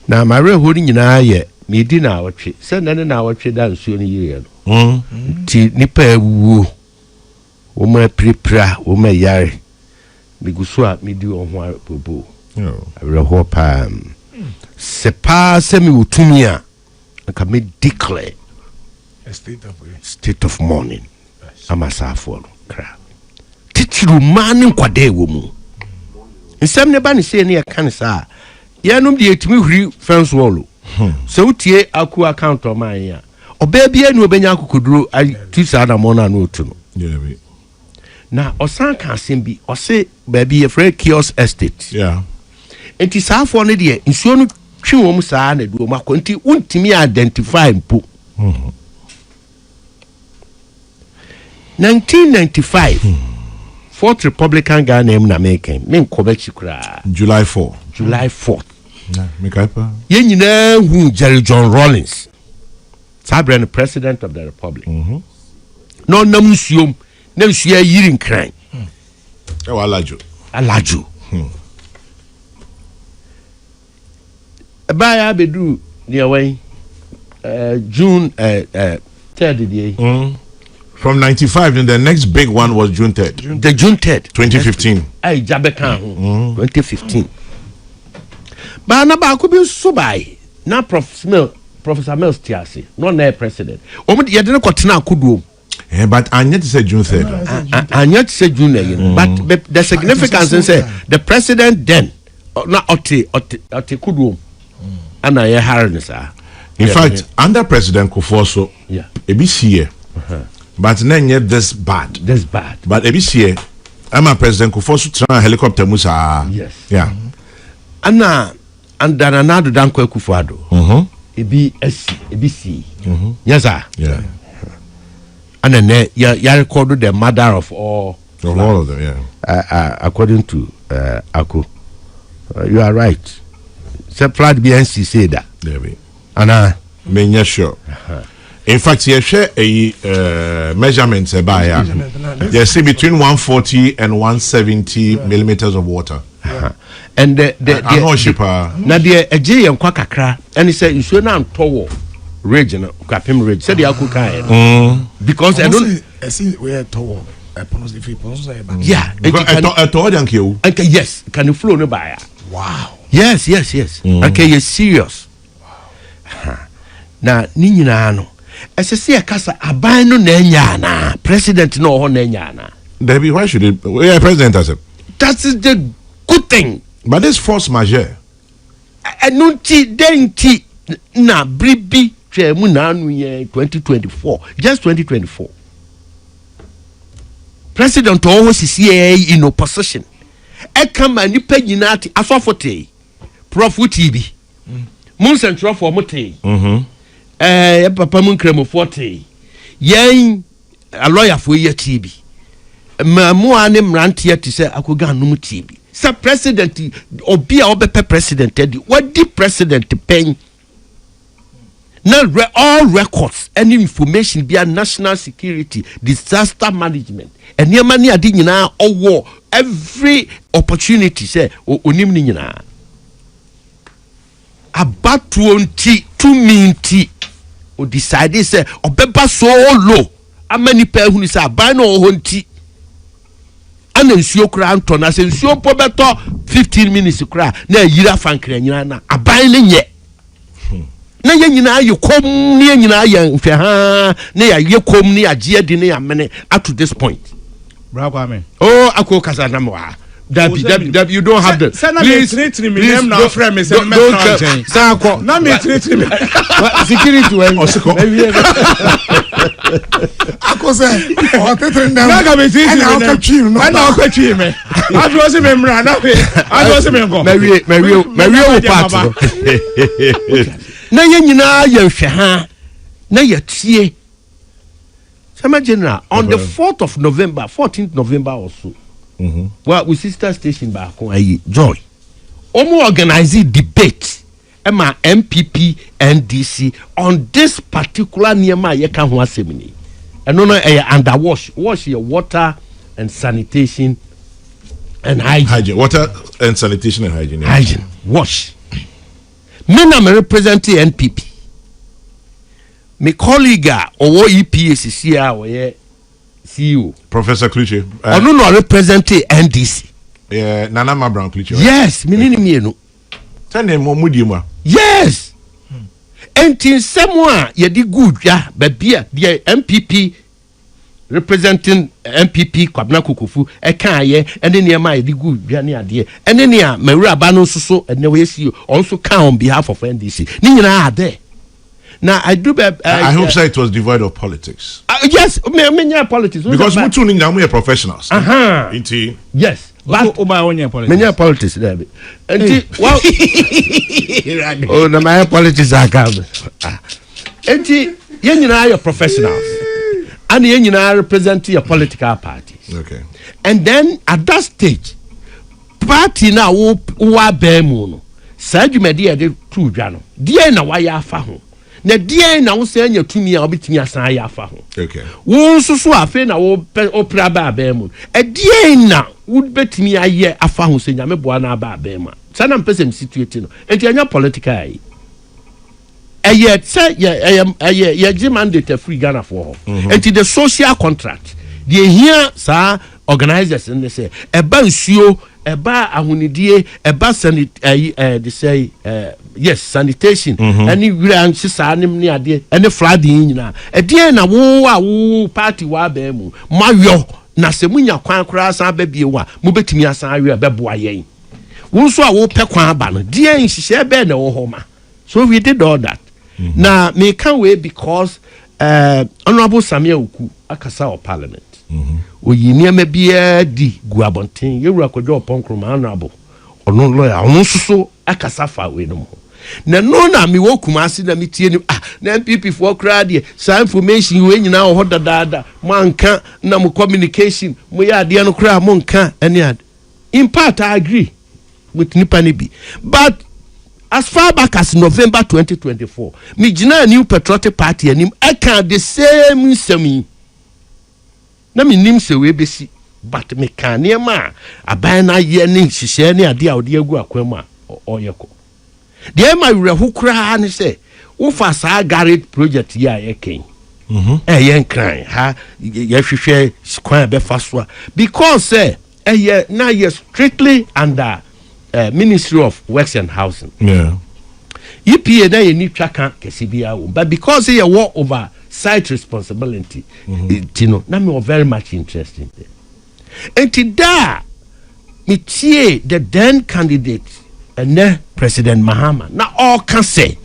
na mare holding na ye me di na awotwe se na na awotwe da nsuo ni yire no ti nipa ewu wo ma prepra wo ma yare me guso a me di ohun bobo awre ho pa se pa se me wotumi a nka me declare a state of mourning amasafo no kra titiru man nkwade wo mu nsem ne ba ne se ne ya kan sa ya no de etimi huri fence wall so utie aku account o man ya oba bia ne obenya akokoduro tu sa na mo na no otu no na osan kan sembi o se ba bi e free kiosk estate enti saafo ne de nsuo no twi wo mu saa na do ma ko enti untimi identify mpo 1995 Fourth Republican Ghana name na American men kobechi kura July 4th Mekaipa yenyina hu Jerry John Rawlings Sabran president of the republic no namsuom na nsuya yiri nkran e wa alajo baya bedu near way June 3rd day from 95 and the next big one was June 3rd. The June 3rd 2015 ay jabeka 2015 ba na ba ko bi so bai na Professor Mills Tiasi no na president o mu ye de ko tena akoduo but anya to say June 3rd anya to say June again but the significance is say the president then na ote kuduo ana ye harnessa in fact under President Kokofu ebisi but nenye this bad but ebisi ama President Kokofu try helicopter musa yes ana andana nado dan kwa kufuado ebisi yes and then ya record the mother of all of them according to Ako you are right separate BNC say that ana menya sure in fact you share a measurements about you see between 140 and 170 millimeters of water and the na the eje yankwa kakra and say nsuo na ntowo region kwapem region said the akuka because I don't see where towo yeah okay yes can you flow no by wow yes okay you're serious na ni nyina no esese akasa aban no na nya na president no ho na nya na Debbie, why should it president as that is the good thing but this force majeure enunti denti na bribi twemu na anu ye 2024 just 2024 president always is in opposition e kama nipa nyinati asofote prof TB mun central for mote papa mun kremo forte yen a lawyer for ye TB mamu ane mrantie ti se akoga anum TB sa president obi a obepe president edi wadi president pen na all records any information via national security disaster management and yemani adi nyina owo every opportunity say onim ni nyina about 2 minti o decide say obeba so low amani pe hunu say aban no ho nti ana nsuo kura anto na say nsuo po beto 15 minutes kura na yira fankra nyina na aban ne nye na ye nyina ye kom ne nyina ye mfe ha na ye kom ne agye di ne amene up to this point bra kwa me oh akọ kasa na mwa that you don't have the please me name na friend me say me sa akọ na me treat me security when osiko akọ say o tetre ndam na ga me treat me na na o kwatwi me adu se me mra na we adu se me ngo me o part na ye nyina ye hwe ha na ye tie sama general on the 4th of November 14th November also well we sister station back on joy omo organize debate ema MPP NDC on this particular niema ye ka ho assemini eno no under wash your water and sanitation and hygiene water and sanitation and hygiene wash me na me represent NPP me colleague owo EPACC a oye CEO Professor Kluche ono no represent NDC Nana Mabran Kluche yes me ni mienu tane mo mudimu yes enti semo a ye di gudwa babia the MPP representing MPP Kwabena Kokofu ekaye ene ne ma ye di gudwa ne ade ene ne a mawura ba no so ene we CEO also count on behalf of NDC ni nyina ade. Now I do. I hope so. It was devoid of politics. Yes, me politics. Because we two are professionals. Inti. Yes, but many politics. There, well, oh, no, my politics are coming. Inti, you are professionals, and you are representing your political parties. Okay. And then at that stage, party now who are bemuno. Said you may dear the true jano. Dear na waya fahu. Na die na wo se anya tumi a obetumi asan ya afa ho okay wo nsusu afa na wo opra ba mu e die na wo betumi aye afa ho se nyame boa na ba mu sana mpese situate no enti anya political ai eye say ye gi mandate free Ghana for ho enti the social contract the here sa organizers in say eba nsuo eba ahunidie eba they say yes sanitation any wiran sisa anim ne ade any flooding nyina edie na wo party wa ba mu mayo na se munya kwan kura san ba bie wa mo betimi asan awe be boa yen wo so a wo pe kwan aba no die nhihye be na wo ho ma so we did all that na me can we because honorable Samia Oku akasa of parliament oyini ama bia di guabonten yewura kodwo ponkroma honorable ono lawyer ono so akasa fa we no na no na me wokuma ase na metie ni na MPP for crowd sa information we nyina ho dadaada manka na mo communication mo ya ade no kra mo nka ene ad in part I agree with Nipanibi but as far back as November 2024 me gina new patriotic party anim I can the same semi na me nim se we besi but me kan ne ma aban na ye ne hihye ne ade a ode agu akwam a oyeko de ma wrehu kra ne se wo fa sa garage project ya ye ken ye nkran ha ye hwehwe kwan be fa so because ye na ye strictly under Ministry of Works and Housing EPA na ye ni twaka kesibia wo but because ye war over site responsibility you know na me very much interested there and da me tie the then candidate and President Mahama na all can say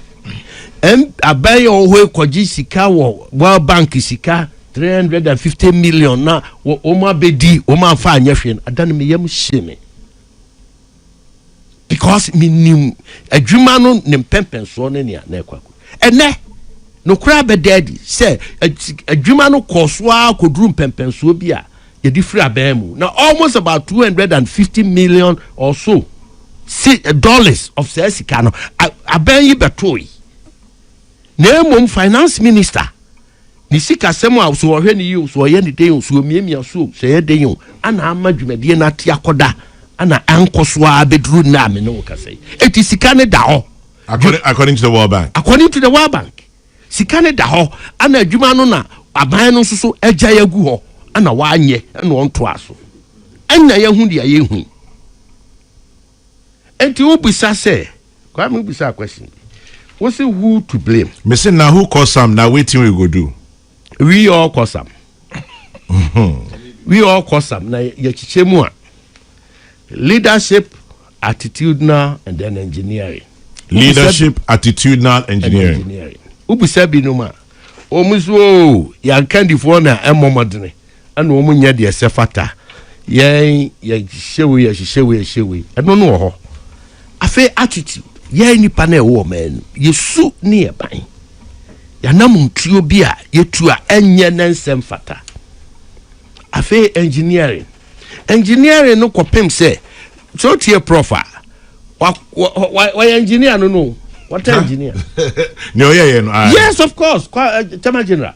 abay o koji sika wo World Bank sika 350 million na o ma bedi o ma fa anyahwe adan me yam sheme because me nim adwuma no ne pempenso ne ne na ekwaku ene no kra be daddy say adwuma no koswa koduru pempenso bi a ye di free abemu now almost about 250 million or so dollars of sika no aben yi betoi na mom finance minister ni sika semo a so ohwe ni yi so ye ni den so miemia so ye den ana amadwumade na tia koda ana ankoswa bedru na me no kasai eti sika ne da ho according to the World Bank sika ne da ho ana adwuma no na aban no so agya yagu ho ana wanye ana onto aso anya ye hu dia ye hu enti ubisa say kwa me ubisa question we say who to blame me say now who cause some now wetin we go do we all cause some na ye chichemu a leadership attitudinal and then engineering ubisa bi no ma omuso ya kandifo na emomodene ana omunya de sefata ye hyewe eno no ho afi attitude ye nipa na ewo man yesu ne eban ya namuntuo bi a yetu a enye nansem fata afi engineering no kopem se so tie profa wa engineer no what engineer no yes of course Chama General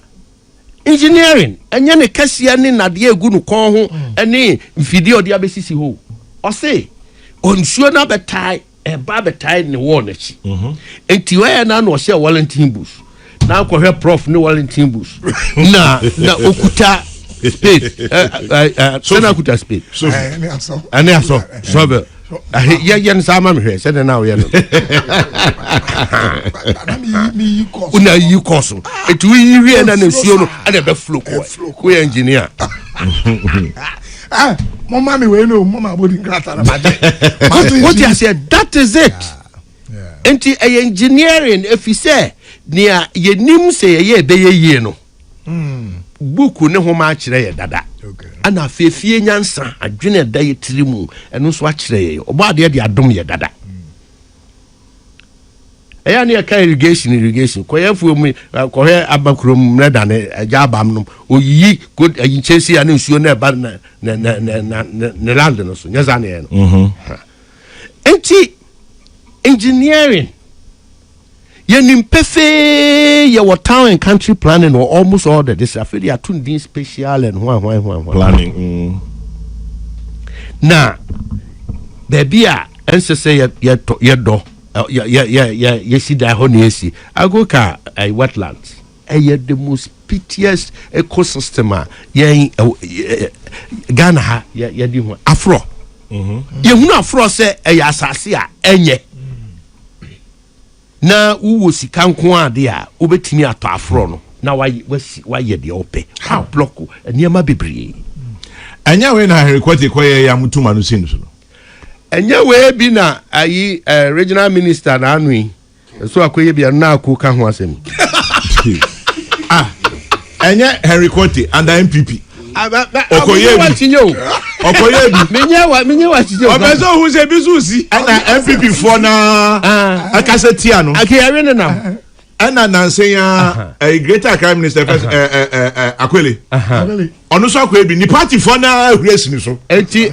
engineering enye ne kasia ne nade egu no kon ho ene mfidi odi abesisi ho o say onsuo na betai eba betai ne wall nachi enti where na no share Wellington boots na ko prof ne Wellington boots na okuta spade so na okuta spade ane aso shovel ya nsama mehwe se na we no una yi koso etu yi wie na nsuo no ana be flow ko engineer mama me we no mama body grata na what you said that is it enti engineering if you say nia yenim say ye be ye no buku ne ho ma kire ye dada ana afefie nyansa adwene da ye tirimu eno so a kire ye obo ade de adom ye dada eya ne ka irrigation ko ye fu mu ko he abakrom na da ne aja abam no oyi ko ayinchesi ya ne nsuo na ba na land no so nyaza ne no enti engineering yenim pefe ye what town and country planning or almost all the this after they are too special and one planning na baby a ense say ye do ye see that honey I go ka wetlands the most piteous ecosystem ye Ghana ha ye di ho afro ye hunu afro say asase a enye na uwo sika nko ade a obetimi ato afro no na wa ye de ope ha block niema bebre anya we na request koye ya mutuma no sinu so anya we bi na ayi regional minister na anu so akoye bi na akoka ho asem anya Henry Kwoti and MPP okoye bi menye wa chijo obezo hu se bisusi ana MPP for na akasetia no akiyare ne na ana nansenya greater Accra minister first Akwele ono so akoye bi ni party for na race ni so eti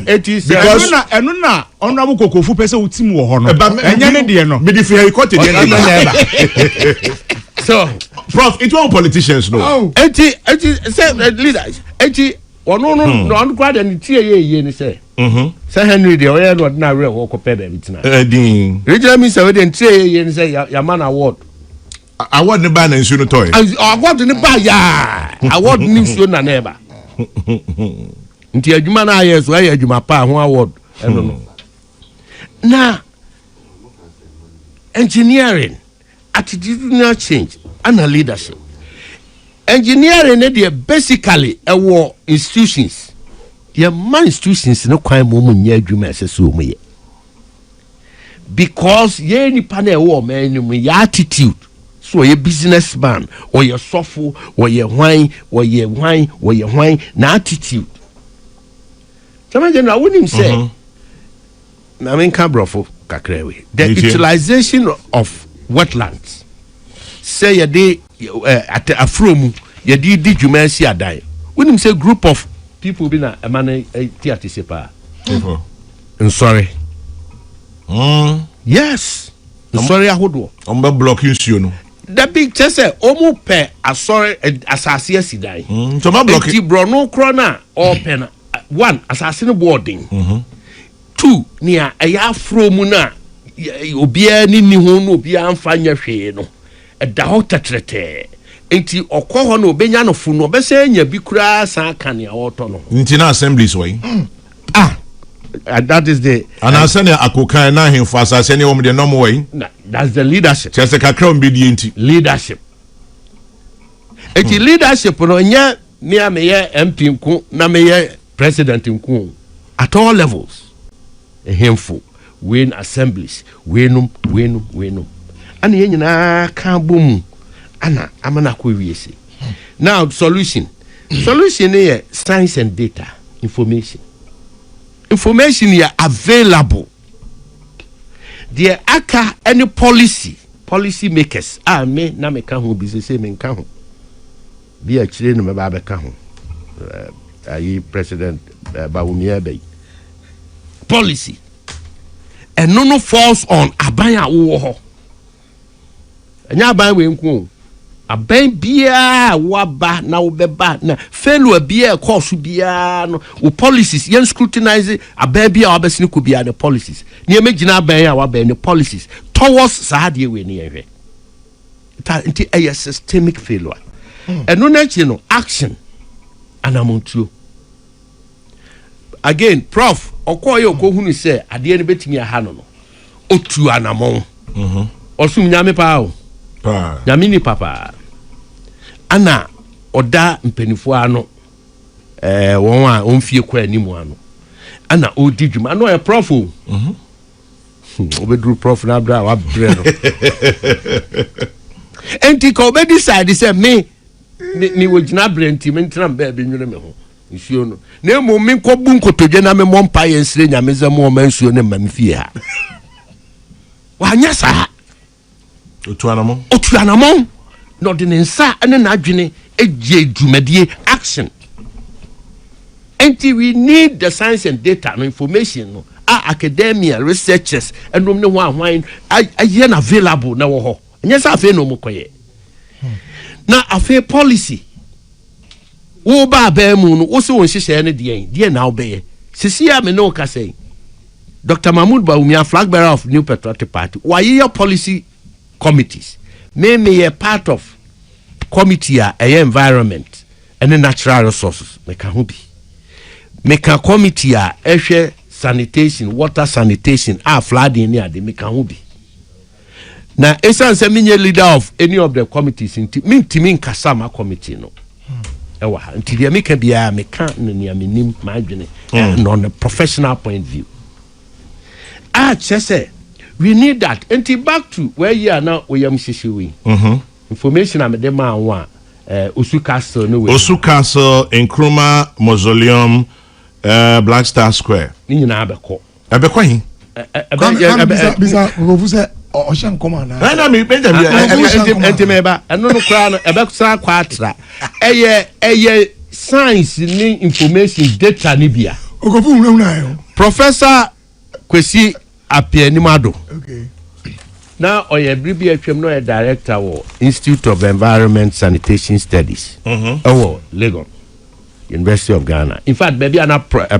because enu na honorable Kokofu pese utim wo ho no enya ne de no me di fi Henry Kwoti de na so prof it one politicians no eti say leaders eti ono no kwa de tie ye ni say say Henry de oye no na re wo ko pe be bitina din regional minister we de tie ye ni say ya man award ne ba na nsu no toy award ni ba ya award ni nsu na na ba nti adwuma na aye so aye adwuma pa ho award eno no na engineering attitudinal change and leadership engineering they basically institutions man institutions no kwan mo nya adwuma aseso mo ye because ye ni panel man ni your attitude so ye businessman or your sofo or your wine na attitude some general wouldn't say I mean cabrofo kakrewe the utilization of wetlands say ye dey at afromu ye di dwumansi adan when him say group of people be na emane theater sepa sorry yes sorry ahodo omba block nsuo no the big say omu pe asori asase asidan so ma block ti bro no kro na open one asase no boarding two nia eya afromu na obia ni ho no obia amfa nya hwe no da ho tetrete enti okoho no obenya no fu no obese nya bi kura san kan ya oto no nti na assemblies way that is the and asane akokan na hemfo asase ne wom de no mo way that's the leadership chese kakra mbi di enti leadership enti leadership no nya me ameye MP nku na meye president nku at all levels hemfo win assemblies wenum ana ye nyina ka bom ana amana ko wiese now solution is science and data information is available there aka any policy makers me na me ka ho bi se me ka ho bi a kire no me ba be ka ho ayi president Bawumia Bay policy and no falls on aban a wo ho anya aban we nku aban bia waba na wobeba na failure bia course bia no wo policies yen scrutinize aban bia wabesini ko bia the policies ne emegina aban a waba the policies towards saade we ne yehwe nti a systemic failure eno na chi no action anamontuo again prof okoye okohunu se ade ne betimi aha no otu anamon osum nyame pa o nyame ni papa ana oda mpanifo ano won a onfie kwa animu ano ana odi dwuma no e prof o obedru prof na abra wa bre no enti ko be decide say me ni wogina bre enti me ntram ba be nwene me ho nsuo no na emo me nkobu nkotoje na me mompa ye nsire nyame zam o ma nsuo ne mam fie ha wa nya sa otu anamon no de nsa ene na adwene egie dwumadie action. And we need the science and data and information no academia researchers and no one are available na wo ho yes afa no mokoye na afa policy wo ba ba mu no wo se won hihye ne de na obeye sisia me no ka say Dr. Mahmoud Bawumia, flag bearer of New Patriotic Party, why your policy committees? Me a part of committee a environment and the natural resources. Make a committee a sanitation, water sanitation, flooding near the Mekahubi. Now, essence a leader of any of the committees in Timin Kasama committee no. Until you make a be a mechanic near minim margin and on a professional point of view. Say we need that. Until back to where you are now, we are Mississippi. Information I'm the man one. Osu Castle, no way. Osu Castle, Nkrumah Mausoleum, Black Star Square. Ni na abeko. Abeko hin. Bisa Kokofu se Ocean Commander. Na me Benjamin. Entemeba. Eno no kra no ebeko sa kwatra. Eye science ni information data ni bia. Kokofu ununa yo. Professor Kwesi Apianimado. Okay. Now, Oye Bribi Etwem no a director of Institute of Environment Sanitation Studies. Lagos, University of Ghana. In fact, maybe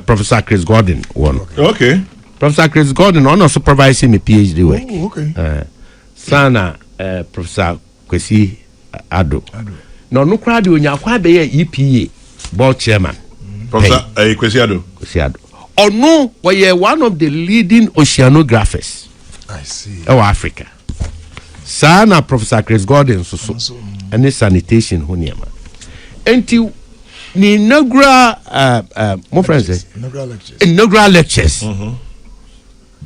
Professor Chris Gordon one. Okay. Professor Chris Gordon on supervising my PhD work. Oh, okay. Sana Professor Kwesi Ado. No crowd you nyakwa be EPA board chairman. Professor Kwesi Ado. Or no, we are one of the leading oceanographers. I see. Oh, Africa. Sana Professor Chris Gordon so and the sanitation honiama. Until the inaugural my friends say inaugural lectures.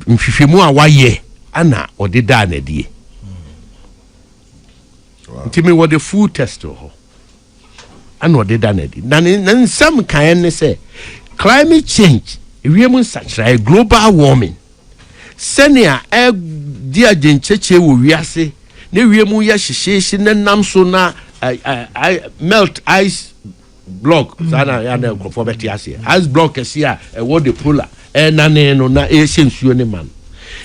Mfifimu awaye ana odida na die. Ntimi what the full test ho. Ana odida na die. Na some kan ne say climate change wiemu sachrai global warming senia dia gencheche wo wiase na wiemu ya hyehyehye na nam so na melt ice block sana ya na krofo beti ase ice block ese a wo de polar na ne no na nsuo ne man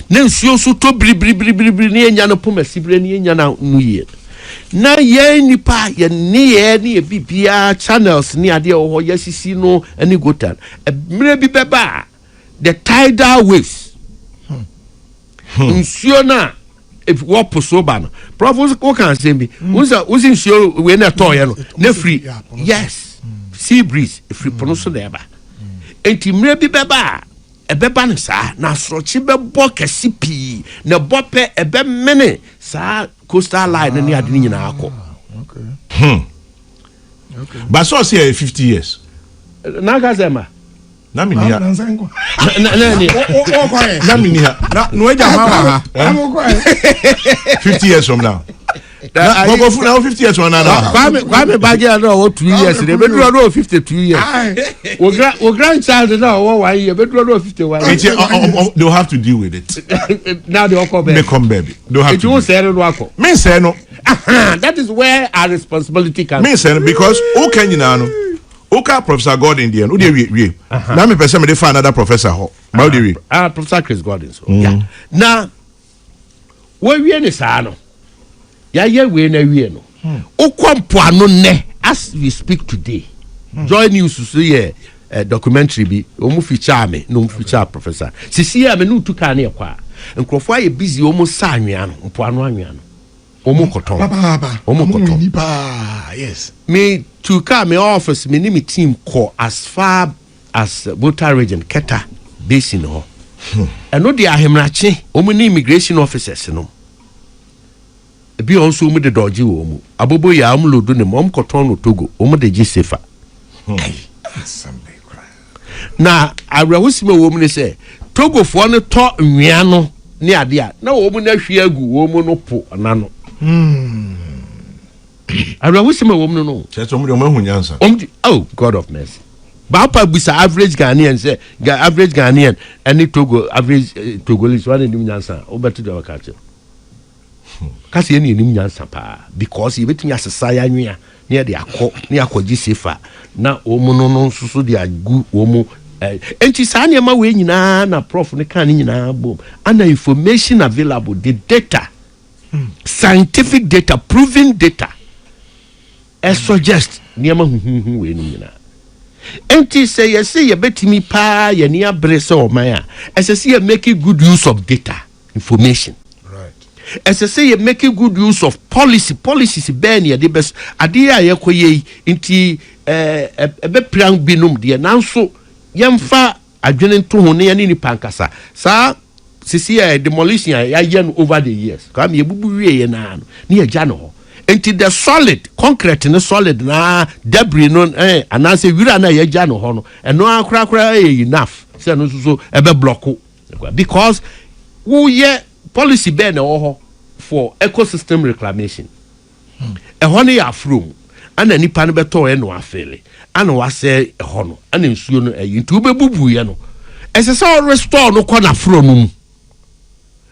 na nsuo so to bribri ne nya no poma sibre ne nya na nuye na ye nipa ye ne bibia channels ni ade ho yasisi no ani gotan mire bi beba the tidal waves nsuo na if what posoba no professor ko kan say bi uzi nsuo we na to ye no na free yes sea breeze free pono so na eba enti mire bi beba ebeba no sa na sorochi bebo kesi pi na bope ebe mene sa coastal line ni ade nyina akọ. Okay. But so say 50 years. Na gazema. Na mini ha. Na mini ha. No eja ma wa ha. 50 years from now. Kokofu now 50 years from now. Kwame Bagia no 2 years. They be do no 52 years. We grandchild now 1 year. Be do no 51. They'll have to deal with it. Now they all come baby. They come baby. They'll have to. It won't say no wako. Me say no. That is where our responsibility comes. Me say no because who can you know? Okay, Professor Gordon there. Who dey we? Now me person me dey find another professor ho. How dey we? Professor Chris Gordon so. Yeah. Now we ni sa no. Ya ye we na we no. Okwampoano ne as we speak today. Joy News so here documentary bi omu feature me no feature professor. Sisi ya me no tuka na ekwa. Nkrofo aye busy omu sa anwea no mpoano anwea no. Omu koton. Omu koton. Yes. Me tuka me office me ni me team call as far as Volta region Keta basin ho. Eno de ahemrache omu ni immigration officers no. Bi also omu de dodge wo omu. Abobo ya omu lodo ne mom koton no Togo omu de gi safer. Na awrawosime wo mu ne se Togo fo ne to nwea no ne ade a na wo mu na hwe agu wo mu no po na no awrawosime wo mu no cheto mu de mo ahunyansa oh God of mercy ba pa busa average Ghanaian say average Ghanaian any Togo average Togolese one nim nyansa obeto de wakache kasi eni nim nyansa pa because e betumi asesa ya nwea ne de akọ ne akọji sefa na omu no nsusu de agu omu enti saa ne ma we nyina na prof ne kan nyina bom ana information available the data scientific data proven data suggest ne ma huhu we nyina enti say yes ye betimi pa ye ne abre se o man a ese ye make good use of data information. As I say, you make good use of policies ben ya de best idea ya koye inti ebe plan binum de na so yemfa adwene to ho ne ni pankasa sa sisi demolition ya yen over the years kam ye bubu wie na no ne ya ja no ho inti the solid concrete ne solid na debris no anase wira na ya ja no ho no eno akra enough say no so ebe block because wo ye policy ben for ecosystem reclamation. A honey afro, and a nipan beto and no affair, and was say a honor, and in soon a YouTube bubu. As I saw restore no corner from.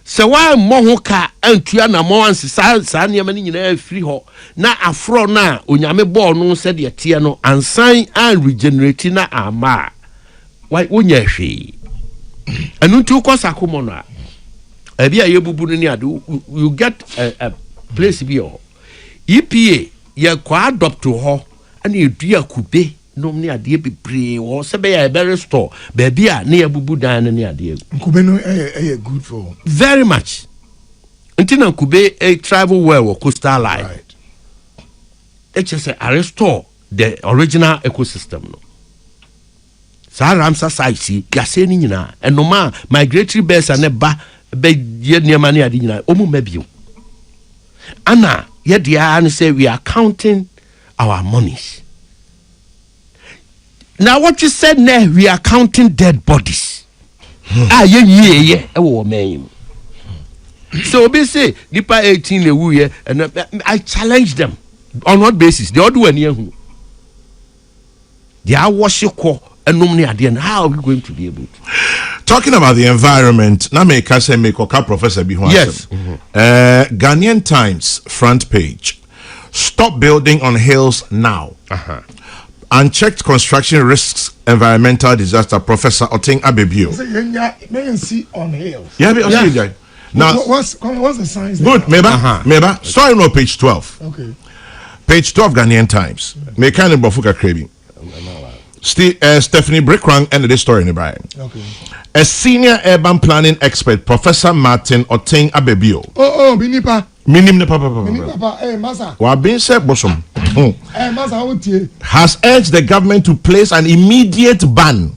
So why Mohoka and Tiana Moans Sanya Mani in free ho na afro na unyame born no said ya tiano and sign and regenerating na ama. Why unya she? And unto Kosakumona. You get a place be all. EPA, you qua adopt to her, and you dear kube, no near dear be pre or sabe a berry store, baby near Bubu Dan near dear. Kubeno a good for very much. Until Kube a travel well or coastal line. Right. It's just a restore the original ecosystem. No. Sa Ramsa site, ya saying na, and no ma migratory birds and a ba. Be ye near money adina omu mebio ana ye dia and say we are counting our monies. Now what you said now we are counting dead bodies. Ye e wo men. So be say nipa 18 le wu ye and I challenge them on what basis they all do any hu they are worship how are we going to be able to? Talking about the environment, na me say me koka professor bi ho asem. Yes. Ghanaian Times front page. Stop building on hills now. Unchecked construction risks environmental disaster. Professor Oting Abebio. May see on hills. Yeah, yeah. Now what's the science? Good, Meba. Sorry, no page 12. Okay. Page 12 Ghanaian Times. Me kind of bofuka craving. Stephanie Brickrang and this story in Brian. Okay. A senior urban planning expert, Professor Martin Oting Abebio. Binipa. Minim ne papa. Masa. Wa bin said bosom. Masa has urged the government to place an immediate ban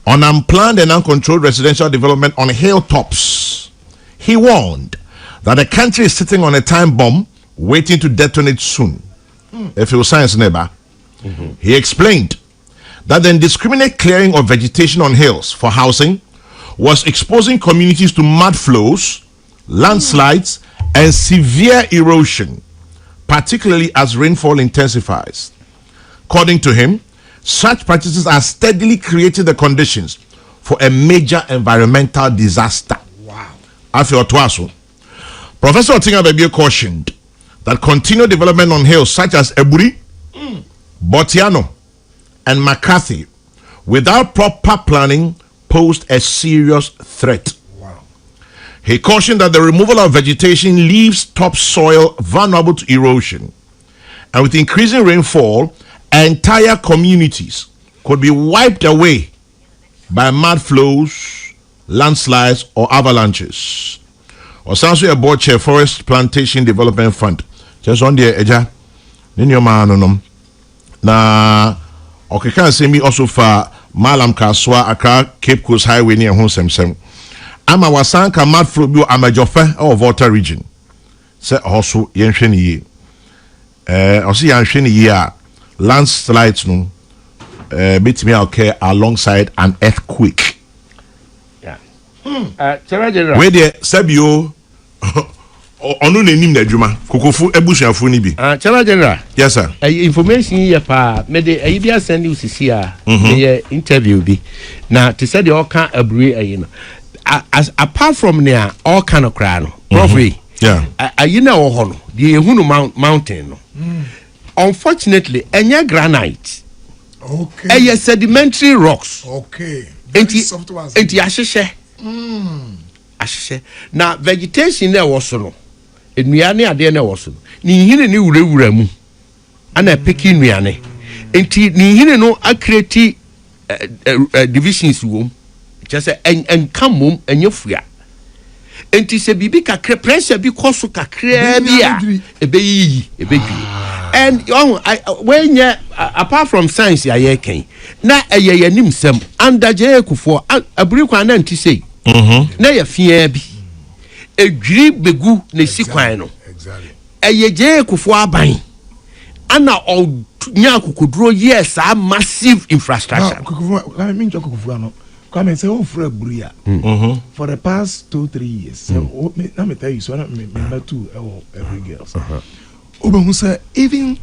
on unplanned and uncontrolled residential development on hilltops. He warned that the country is sitting on a time bomb waiting to detonate soon. If it was science neighbor. He explained that the indiscriminate clearing of vegetation on hills for housing was exposing communities to mud flows, landslides, and severe erosion, particularly as rainfall intensifies. According to him, such practices are steadily creating the conditions for a major environmental disaster. Wow. After Otwaso, Professor Otinga Bebio cautioned that continued development on hills such as Eburi, Botiano, and McCarthy without proper planning posed a serious threat. Wow. He cautioned that the removal of vegetation leaves topsoil vulnerable to erosion And with increasing rainfall, entire communities could be wiped away by mud flows, landslides, or avalanches. Or Sanso Eboche Forest Plantation Development Fund. Just on the edge, Ninyo Manonom. Na okeka say me also for Malam Kaswa Accra Cape Coast Highway near Honsem. Ama wasanka mad flow bio amajofe or Volta region. Say also yenhwe ni ye. Osi yenhwe ni ye landslides no betimi occur alongside an earthquake. Yeah. General. Where the Sabio onu nenim na adwuma Kokofu ebusuafo ni bi. General. Yes sir. Information here pa me dey bia send you sisi a me interview bi. Na to say the all kan abure ayi no. As apart from there all kind of cry no. Profi. Yeah. Ayi na wo ho no. The ehunu mountain no. Unfortunately, enye granite. Okay. Eye sedimentary rocks. Okay. Enti ahyehyɛ. Ahyehyɛ. Na vegetation na wo so no. Enuane ade na wo so no. Ni hine ni wurawura mu. Ana peki nuane. Enti ni hine no acreate divisions wom. Just enka mom enye fua. Enti se bibi kakra pressure bi koso kakra bia ebeyi. And when apart from science ya ken na yanim sem andaje ekufo aburi kwan na nti sei na ya fia bi edwiri begu na sikwan no eyeje ekufo aban ana nya kokoduro yes a massive infrastructure I mean Kokofu no come and say for buria for the past 2-3 years let me tell you so me too every girls Oben say even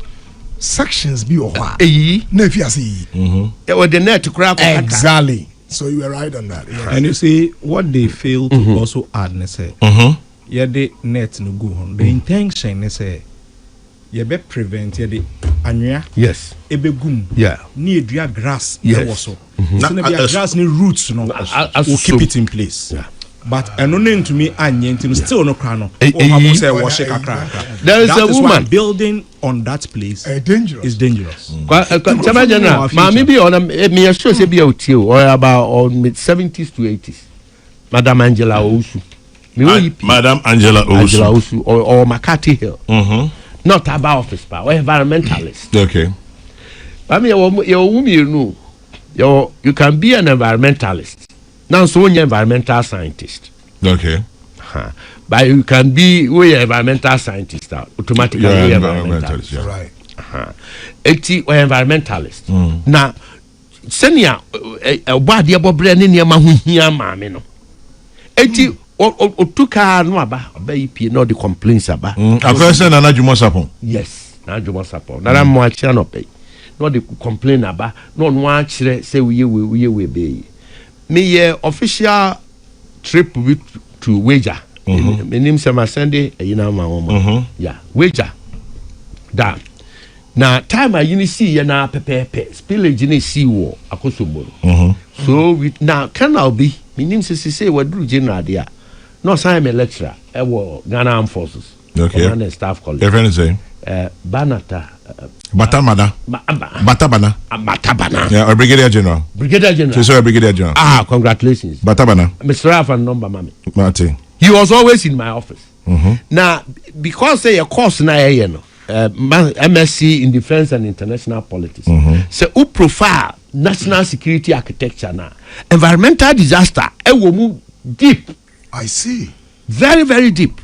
sections be or na if you see the net crack exactly. So you were right on that. Yes. And you see what they fail to also add ne say yeah the net no go on the intention ne say you be prevent yeah the anwea yes ebegum yeah ni edua grass yes. So na grass ni roots no will keep it in place. Yeah. But no to me and still no crano. There is a woman building on that place is dangerous. General, maybe on me sure say be out or about mid 70s to 80s. Madam Angela Osu. Madam Angela Osu or McCarthy Hill. Not about office power, or environmentalist. Okay. I mean you can be an environmentalist. Now, so you're environmental scientist. Okay. But you can be environmental scientist automatically. Yeah, environmentalist. Yeah. Right. Or environmentalist. Now, senior body about brain in your mammy no. Otuka no aba obayipi no the complaints aba. Afese na Jumo Sapon. Yes, na Jumo Sapon. Na mo akira no pay. No the complain aba no no akire say we be. Me official trip to Wager. My name is Sunday. Yeah, Wager. Da. Na time I see na pepe spillage ni see war akosobo. So we now can I be. My name say we do general there. No, I'm a lecturer. I was Ghana Armed Forces. Okay. Command and Staff College. Your friend is saying? Banata. Batabana. Batabana. Yeah, or Brigadier General. Brigadier General. She's a Brigadier General. Ah, congratulations. Batabana. Mr. Rafa number mami. Martin. He was always in my office. Now, because say a course na MSc in Defense and International Politics. So who profile national security architecture na environmental disaster deep. I see. Very, very deep.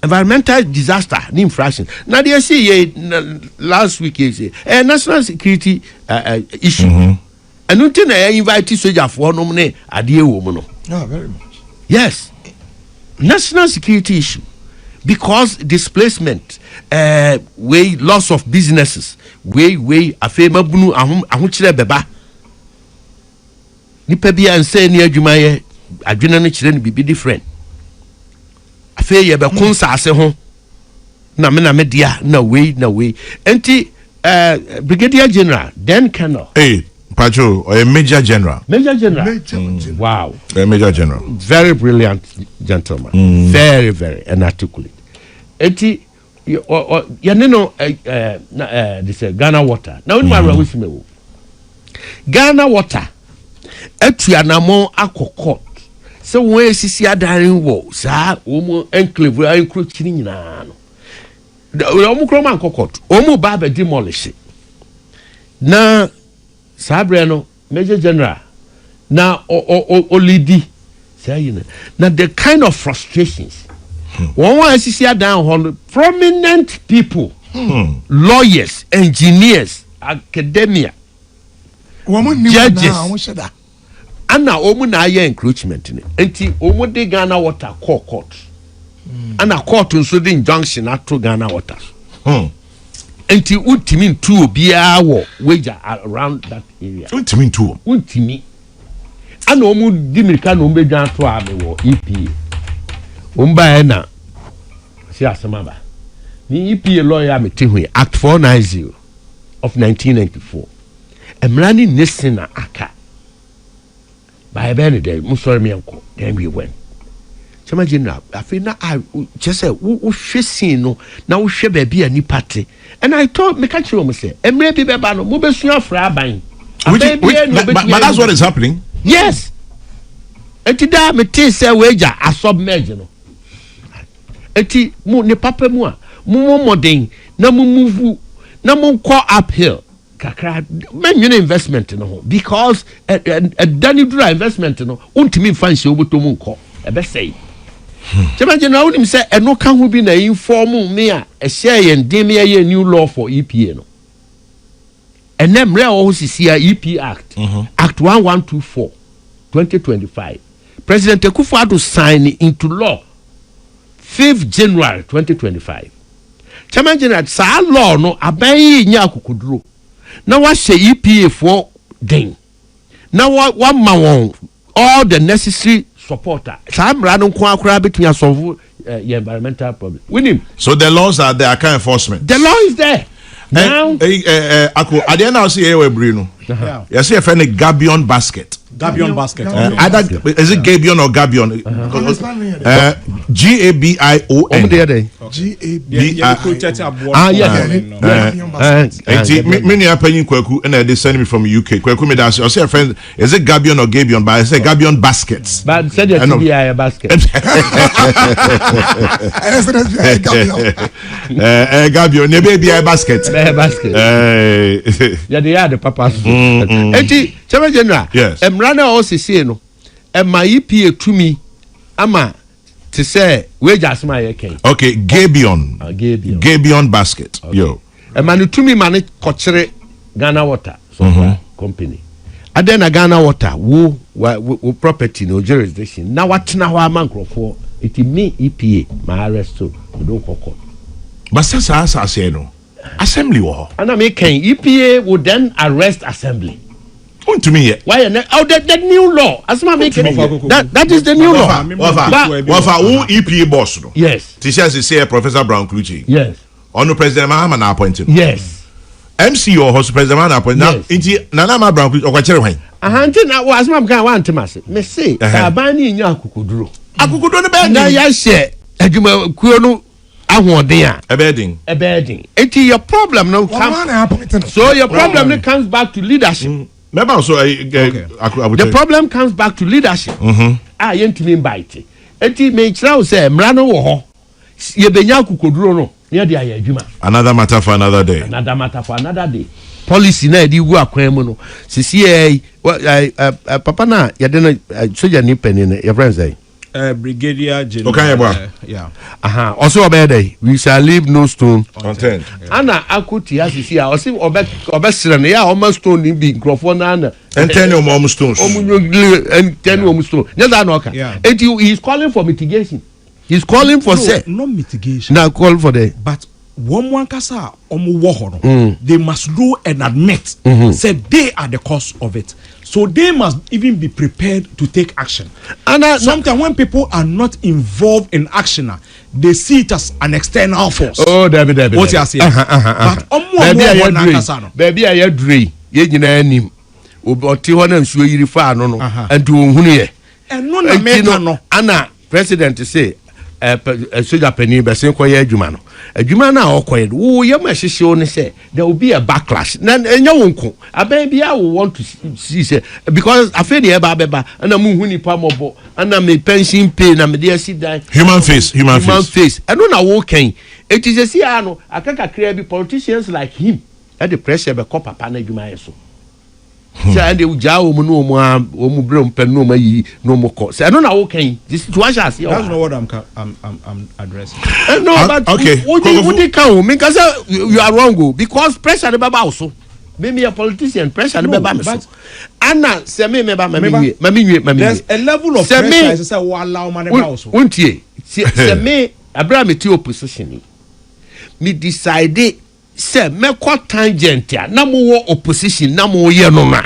Environmental disaster, the infraction. Now they see last week say a national security issue. And until I invite soldier for no money, I dear woman. No, very much. Yes. National security issue. Because displacement, way loss of businesses, way a famous bunu ahunchire beba. Nipa bia nse ni adwumaye adwena no kire no bibi different. Afa ye be konsa ase ho. Na me dia na way. Enti Brigadier General then Colonel. Hey, Pacho, or a Major General. Major General. Wow. A Major General. Very brilliant gentleman. Very, very and articulate. Enti no this Ghana Water now when we wish me Ghana Water atuanamo akokot so when sisi adan wo saa omo enclave encroach ni nyina no omo kroma akokot omo ba be demolish na sabre no Major General na olidi say na the kind of frustrations one sisi adan ho prominent people lawyers engineers academia judges ana omu na aye encroachment ni enti omu de Ghana Water court ana court nso de injunction ato Ghana Water enti ultimi ntu obia wo wager around that area ultimi ana omu di mirika no mbedwa ato ame wo EPA omba na si asemaba ni EPA lawyer metehu Act 490 of 1994 emrani nesina aka by ben day musori me enko then we went chama general afina I just say wo hwesin no na wo hwe ba bia ni party and I told me catch you say emre bi beba no mo besu afra aban but that's what is happening. Yes enti da me tin say wager a submerge no enti mo ne papa mu a mo modern na mo move na mo call uphill kakra menwene investment no because a danidura investment no untimi fancy obotomu nko ebe say chama na unim say eno ka ho bi na inform me a share yen dem ye new law for EPA no enemre o sisi EP Act Act 1124 2025 President Kokofu sign into law 5th January 2025 chama general sa law no aban nya akukuduro na wa she EPA for den na wa ma won all the necessary support sa mra no kwa akura betun solve environmental problem winning. So the laws are there, can enforcement. The law is there now. Ako at the end I see we bring no you see a friend Gabion basket. Gabion basket. Either is it Gabion or Gabion? GABION. Many are paying Kwaku and they send me from UK. Kwaku me that I say a friend is it Gabion or Gabion, but I say Gabion baskets. But said it to be a basket. Gabion, ne baby a basket. Basket. Yeah, they are the papas. Eti, Chama General. Yes. Emrana osisi no. Ema EPA to me. Ama to say we just my ken. Okay, Gabion. Gabion basket. Okay. Yo. Ema to me mane kochere Ghana Water company. Adena Ghana Water wo property no jurisdiction. Na watena ho amankrofo iti me EPA my arrest to do kokko. But say no. Assembly wo. And I make EPA would then arrest assembly. To me yet. Why that new law? As my making that is the new law. Who EPA boss no? Yes. Teachers say Professor Brown Kluchi. Yes. On President Mahama na appointed. Yes. MC or House President Mahama appointed. Now inti Nana Brown Kluchi okwachere hwan. Ahanti na was my kan wan temase. Me say abani nya akukuduro. Akukuduro ne be na ya hye adwuma kuo no ahoden a ebedin eti your problem no comes so your problem no comes back to leadership. The problem comes back to leadership. Ah, yentimi invite. Eti me kira say mra no wo ho. Ye benya kukoduro no. Ne de aye adwuma. Another matter for another day. Policy na edi wu akwan mu no. Sisi papa na ye de no soja ni pani ne your friends say. Brigadier General. Okay, yeah. Also obey we shall leave no stone unturned. Ana akuti asisi a osi obesere ne ya o stone ni bi nkrofo na na enten o stones. Enten stone. Yes that no okay. And he is calling for mitigation. He's calling for no mitigation. Now call for the but one kasa they must go and admit say they are the cause of it. So they must even be prepared to take action. And sometimes when people are not involved in action, they see it as an external force. Oh, David. What you are saying? But baby, I agree. You know, Oboti wana nsuo yiri fa no and do hunu ye. And no na make no. Anna president say soldier penny be sen koye adwuma no adwuma na okoye wo ye ma hyehyeo ne say there will be a backlash na enya wonko aban bia wo want to see say because afei de eba beba na mu hu nipa mobo na me pension pay na me dey sit down human face eno na wo kan it is a see ano akaka krea bi politicians like him at the pressure be cop papa na adwuma yeso say and they jaw mu no mu brem pen no mayi no mo ko say no na wo kan this situation as that's not what I'm addressing. No, but okay. Would count me cuz you are wrong because pressure the baba also maybe a politician pressure the baba so ana say me there's a level of pressure say we allow man also untie say me Abraham ti opposition me decide say me ko tangent na mo wo opposition na mo ye no na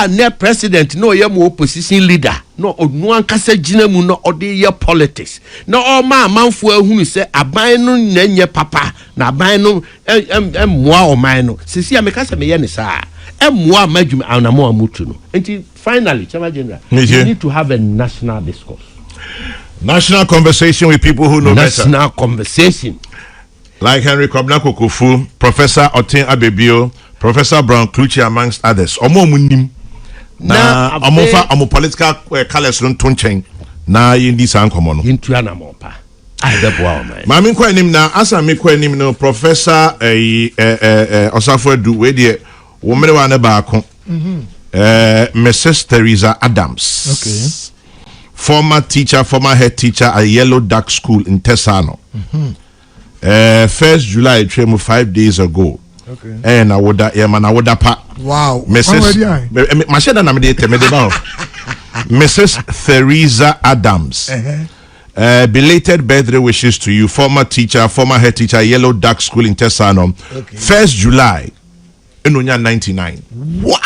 ne president no ye mo opposition leader no onu ankasa gina mu no ode ye politics na o ma manfo ahunu say aban no nanye papa na aban no emmoa o man no sisi ameka me ye ne saa emmoa madwum anamo amutu no enti finally chama general you need to have a national discourse, national conversation with people who know better, national conversation like Henry Kobna Kokofu, Professor Otin Abebio, Professor Brown Kluchi, amongst others. Omo munim na omofa omo political colors no tonchen na yindi san komo no into ana mopa adeboa o man mami ko anim na asa me ko anim no Professor Osafo Edu we de wo mere wa na ba ko Mrs. Teresa Adams, okay, former head teacher at Yellow Duck School in Tesano. 1st July 5 days ago. Okay. And I would pa. Wow. Mrs. Mrs. Teresa Adams. Belated birthday wishes to you, former head teacher at Yellow Duck School in Tesano. Okay. 1st July 99. Wow.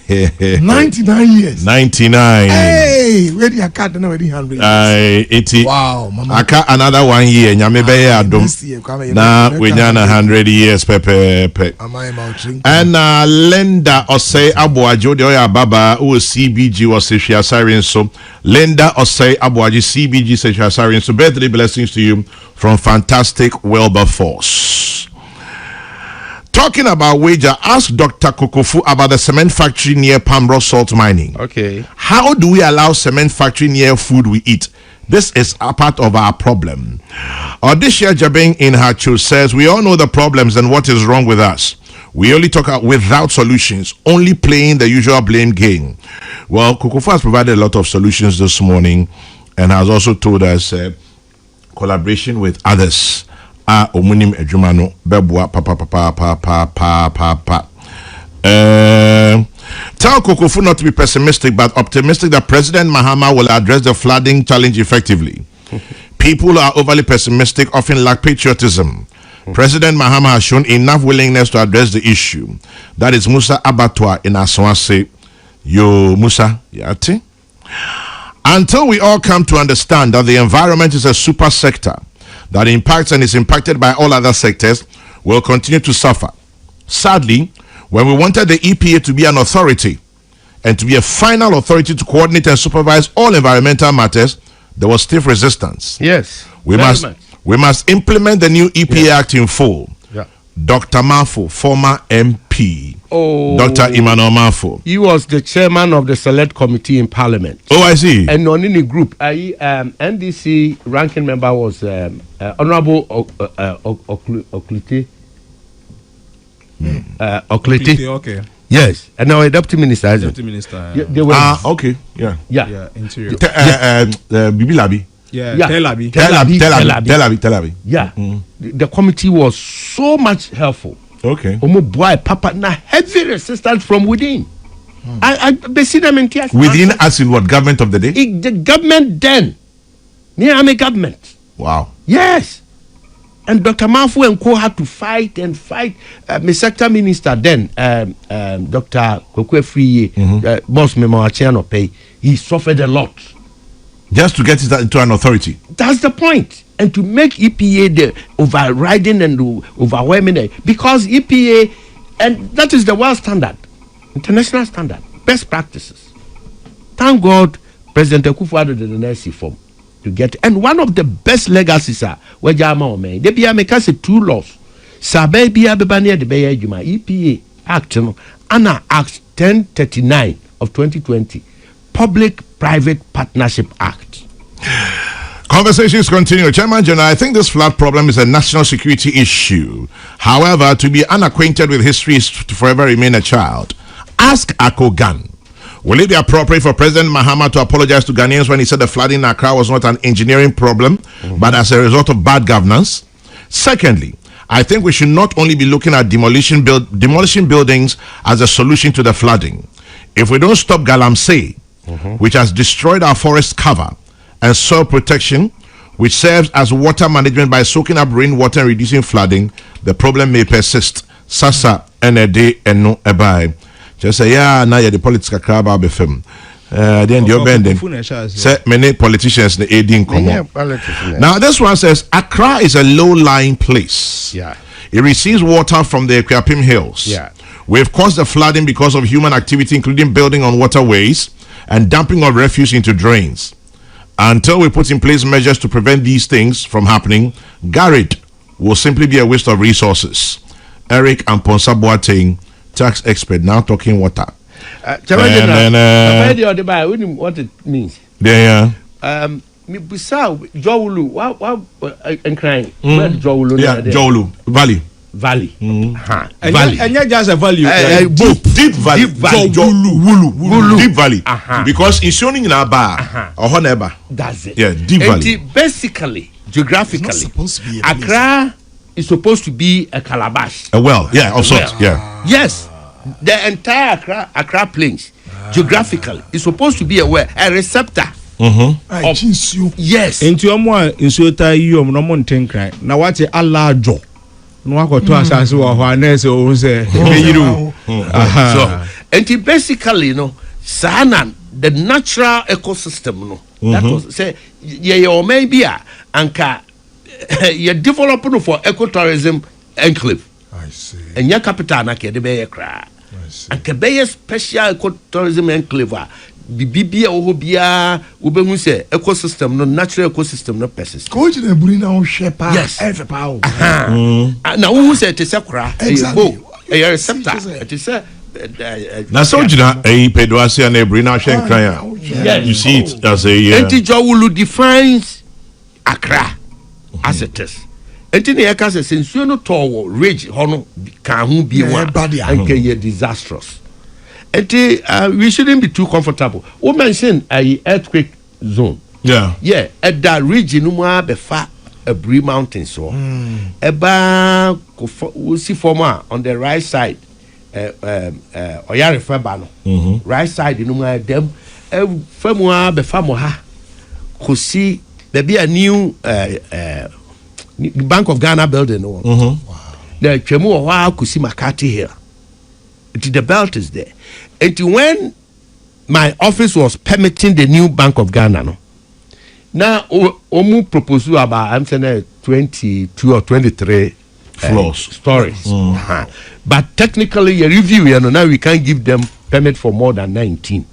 99 years. 99. Hey, where the card now? Where the 100? 80. Wow, mama. Aka another 1 year. Nyame be ya adom. Na we nyana 100 years pepe. And Linda Osei Abuajo de oya baba who CBG was Sirin so. Linda Osei Abuaji CBG Sirin so. Birthday blessings to you from Fantastic Wilberforce. Talking about wager, ask Dr. Kokofu about the cement factory near Pamro Salt Mining. Okay. How do we allow cement factory near food we eat? This is a part of our problem. Odisha Jabing in her show says, we all know the problems and what is wrong with us. We only talk without solutions, only playing the usual blame game. Well, Kokofu has provided a lot of solutions this morning and has also told us collaboration with others. Omunim ejumano bebwa pa. Tell Kokofu not to be pessimistic but optimistic that President Mahama will address the flooding challenge effectively. People are overly pessimistic, often lack patriotism. President Mahama has shown enough willingness to address the issue. That is Musa Abattoir in Aswase. Yo Musa, yati. Until we all come to understand that the environment is a super sector that impacts and is impacted by all other sectors, will continue to suffer. Sadly, when we wanted the EPA to be an authority and to be a final authority to coordinate and supervise all environmental matters, there was stiff resistance. Yes. We must implement the new EPA Act in full. Yeah. Dr. Mafo, former MP. Oh, Dr. Emmanuel Mafo. He was the chairman of the select committee in Parliament. Oh, I see. And on any group, NDC ranking member was Honorable Oklite. Oklite. Okay. Yes, and now deputy minister. Deputy minister. They were, okay. Yeah. Yeah. Interior. Bibi Labi. Yeah. Yeah. Tel Aviv. Tel Aviv. Yeah. The committee was so much helpful. Okay. Boy, Papa, na heavy resistance from within. I see them in tears. Within us in what? Government of the day? The government then. Near I'm a government. Wow. Yes. And Dr. Mafu and Co had to fight and fight. My sector minister then, Dr. Kokofu, boss Memo Pay, he suffered a lot. Just to get it into an authority. That's the point. And to make EPA the overriding and overwhelming, because EPA, and that is the world standard, international standard, best practices. Thank God, President Akufo-Addo did the NDC form. to get. And one of the best legacies are where Jama man. They be make us 2 laws. Sabe be a bebania de Bay Juma EPA Act no Anna Act 1039 of 2020 Public-Private Partnership Act. Conversations continue. Chairman General, I think this flood problem is a national security issue. However, to be unacquainted with history is to forever remain a child. Ask Akogan. Will it be appropriate for President Mahama to apologize to Ghanaians when he said the flooding in Accra was not an engineering problem, but as a result of bad governance? Secondly, I think we should not only be looking at demolishing buildings as a solution to the flooding. If we don't stop Galamsey, which has destroyed our forest cover, and soil protection, which serves as water management by soaking up rainwater and reducing flooding, the problem may persist. Sasa ND and no ebai. Just say now the political crowd about FM. Then you're bending. Say many politicians the aiding come. Now this one says Accra is a low-lying place. Yeah. It receives water from the Equiapim Hills. Yeah. We've caused the flooding because of human activity, including building on waterways and dumping of refuse into drains. Until we put in place measures to prevent these things from happening, Garrett will simply be a waste of resources. Eric Amponsa Boateng, tax expert, now talking water. What it means? Yeah. Jowulu, what crying? Where Jowulu? Yeah, Jowulu Valley. Valley. Valley. And just a value. Deep Valley. Wulu. Deep Valley. Because it's shown in our bar or Honeba. That's it. Yeah, Deep Valley. Basically, geographically, Accra is supposed to be a calabash. A well, yeah, of sorts, yeah. Yes, the entire Accra Plains, geographically, is supposed to be a well, a receptor. Yes. Into your more insuta you no mountain cry. Now what's a large no I got to us who say so and basically Sahanan the natural ecosystem that was say or maybe anka you're developing for ecotourism enclave. I see. And your capital na ke de be kra. And ke be special ecotourism enclave bibia wo bia wo be hu say ecosystem no natural ecosystem no persist. Ko jina buri na wo shepa. Yes. Every na wo say te se kra e receptor te se na so jina pedoase na buri na hwe nkran you see it as a Jowulu defines Accra as it is. Enti ne yaka se sensuo no towo ridge hono kan ho bi wa and can disastrous. Enti we shouldn't be too comfortable. We mention a earthquake zone. Yeah, at that region no more be fa Abri Mountain so. Eba we see former on the right side Oyare Feba no. Right side no more dem famua be fa mo ha. Kosi there be a new Bank of Ghana building. Wow. The Chemu wa Kusi Makati here. The belt is there. And when my office was permitting the new Bank of Ghana, now omu proposal about I'm saying 22 or 23 floors stories. But technically a review, now we can't give them permit for more than 19.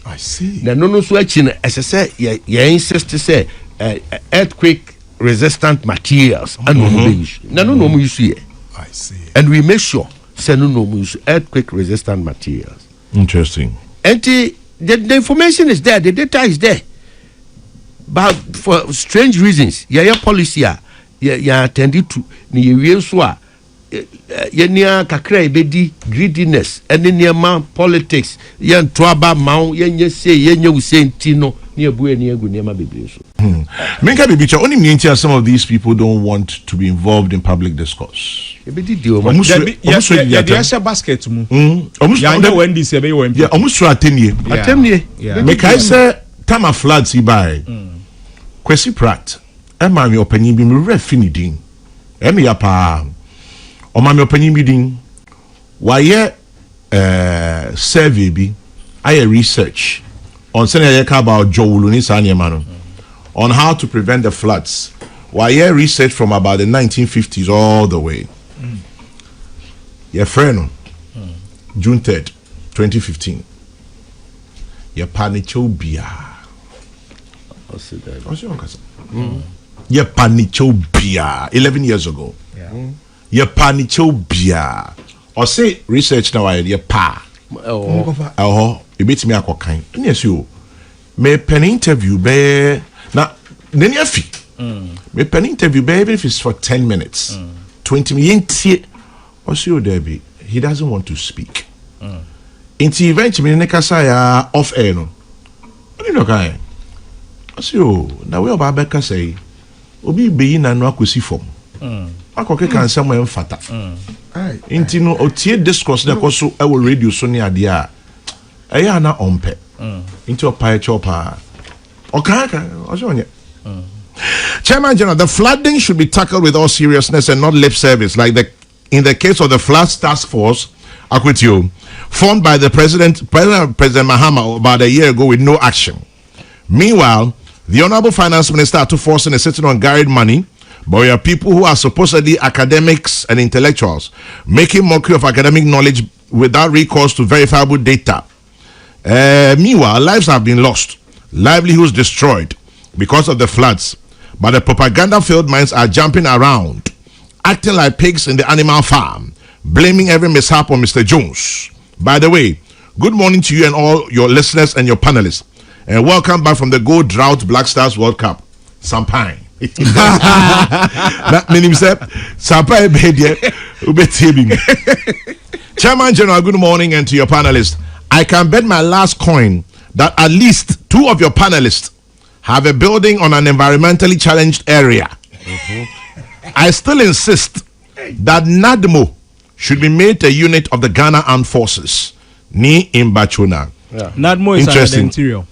I see. Now no switching as I say, you insist to say earthquake resistant materials and no use. I see. And we make sure no use earthquake resistant materials. Interesting. And the information is there, the data is there. But for strange reasons, your policy attended to yenya kakra ebedi greediness ene niema politics yen toaba maun yenye say yenye usenti no ne abu eni egu niema bebre so menka bibicha oni mienti some of these people don't want to be involved in public discourse ebedi dio ma ya dia basket mu ya na when this be when yeah omusu atemnie mekai say tama floods ibai Kwesi Pratt e ma mi opanyin bi me refinidin e me ya pa Omami opening meeting why survey bi I research on Seneca about Jowulu ni Sanyemano on how to prevent the floods. Why research from about the 1950s all the way. Your friend June 3rd, 2015. Your panicho bia. Ye panicho bia 11 years ago. Ye panicho bia. Or say research now ye pa. Oh, you beat me a cocaine. Yes, you may pen interview be now. Then you fee. May pen interview be even if it's for 10 minutes, 20 minutes. What's your Debbie? He doesn't want to speak. Until eventually, Nekasaya off air. No, what do you look at? What's you now? We are back say, Obi being and no akusi form. I can somewhere fata. Inti no otie discourse na koso e wo radio so ne ade a e ya na ompe inti opa chopa okaka osonye. Chairman General, the flooding should be tackled with all seriousness and not lip service like in the case of the floods task force Akwetio formed by the President Mahama about a year ago with no action. Meanwhile, the Honorable Finance Minister to forcing a sitting on garnered money. But we are people who are supposedly academics and intellectuals making mockery of academic knowledge without recourse to verifiable data. Meanwhile, lives have been lost, livelihoods destroyed because of the floods. But the propaganda field minds are jumping around, acting like pigs in the animal farm, blaming every mishap on Mr. Jones. By the way, good morning to you and all your listeners and your panelists. And welcome back from the Go Drought Black Stars World Cup. Sampine. That means Chairman General, good morning, and to your panelists. I can bet my last coin that at least 2 of your panelists have a building on an environmentally challenged area. I still insist that NADMO should be made a unit of the Ghana Armed Forces. Ni in Bachuna. NADMO is under the interior.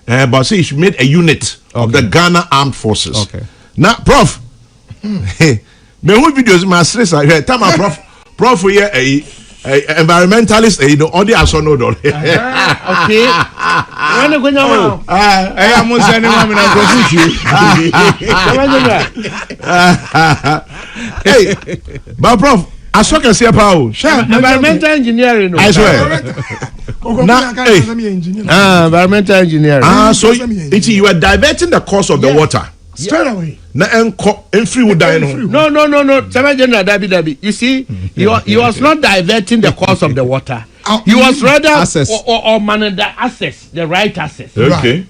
But see, it should be made a unit of the Ghana Armed Forces. Okay. Now, Prof, me who videos my stress I hear. Tell my Prof, here a environmentalist. You know, all the asono do. Okay. When go now? I am sending him Hey, but Prof, I saw can see a power. Environmental engineering. I swear. Environmental engineering. So you are diverting the course of the water straight away. And free would die. No. Dabi. You see, he was not diverting the course of the water. He was rather access or manage the access, the right access. Okay.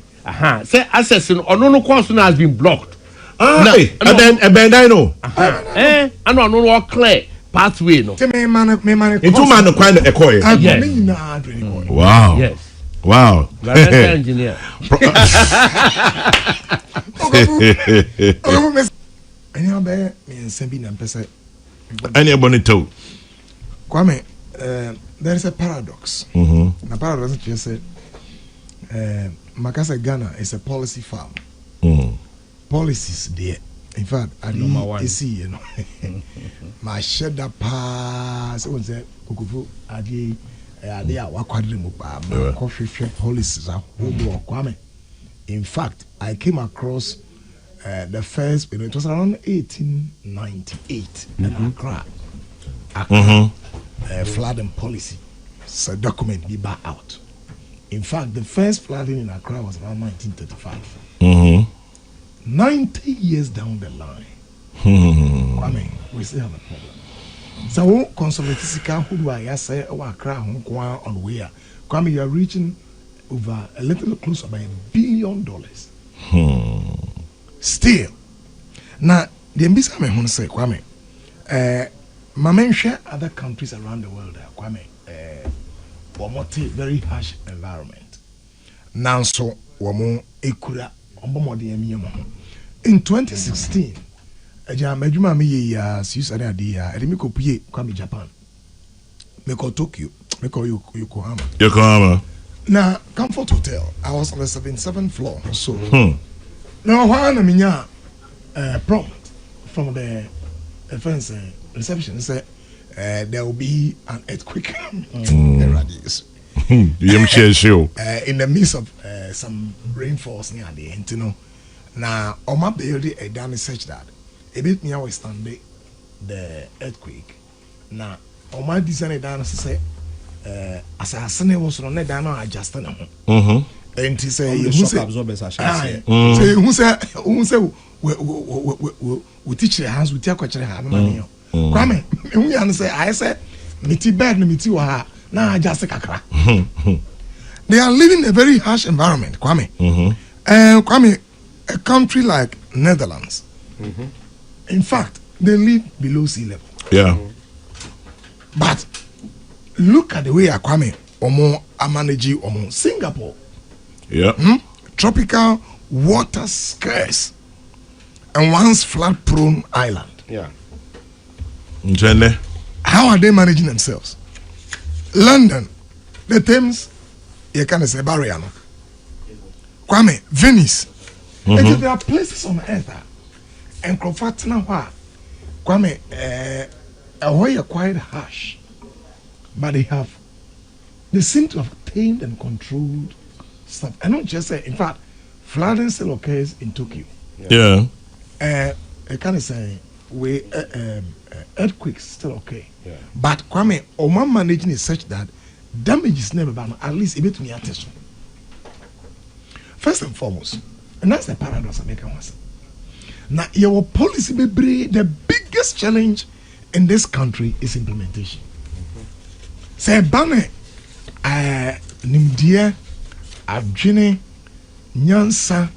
Say access on no course has been blocked. And then I know. And no clear pathway no. Into man kind of echo. Wow. Yes. Wow. Engineer. Anybody told? Kwame, there is a paradox. The paradox is just said, Makasa Ghana is a policy farm. Policies there. In fact, I didn't see, you know, my shadow pass. What was that? Kokofu, Adi, coffee policies are whole Kwame. In fact, I came across the first, it was around 1898 in Accra. Flooding policy. It's a document be back out. In fact, the first flooding in Accra was around 1935. 90 years down the line, Kwame, we still have a problem. So, conservative who do I say, Accra, on where? Kwame, you are reaching over a little closer by $1 billion. Still, now, the ambitious me who say, Kwame, share other countries around the world, Kwame, very harsh environment. Now, so, ekura. In 2016, Japan, Tokyo, Yokohama. Now, Comfort Hotel. I was on the 77th floor. So, now one prompt from the defense reception said there will be an earthquake. In the midst of some rainfalls near the end, you know. Now, on my building, a done such that a bit me always stand the earthquake. Now, on my design, down say, as I was on the down, I just And he say shock absorbers I shall say. Say who say we teach the hands we take kwachere ha money. Kwame, we an say I say miti bed no miti wa na just kakra. They are living a very harsh environment, Kwame. Kwame, a country like Netherlands. In fact, they live below sea level. Yeah. But look at the way Kwame Omo Amaneji Omo Singapore. Yeah. Tropical water scarce and once flood prone island. Yeah. How are they managing themselves? London, the Thames, you can say barrier. No? Kwame, Venice. And there are places on earth and Crofatina Kwame, where quite harsh, but they seem to have tamed and controlled stuff. I don't just say, in fact, flooding still occurs in Tokyo. Yeah. I can't say we earthquakes still okay. Yeah. But Kwame, Oman managing is such that damage is never done. At least a bit me attention. First and foremost, and that's the paradox I make once. Now, your policy be the biggest challenge in this country is implementation. Say bane nimdia adwene nyansa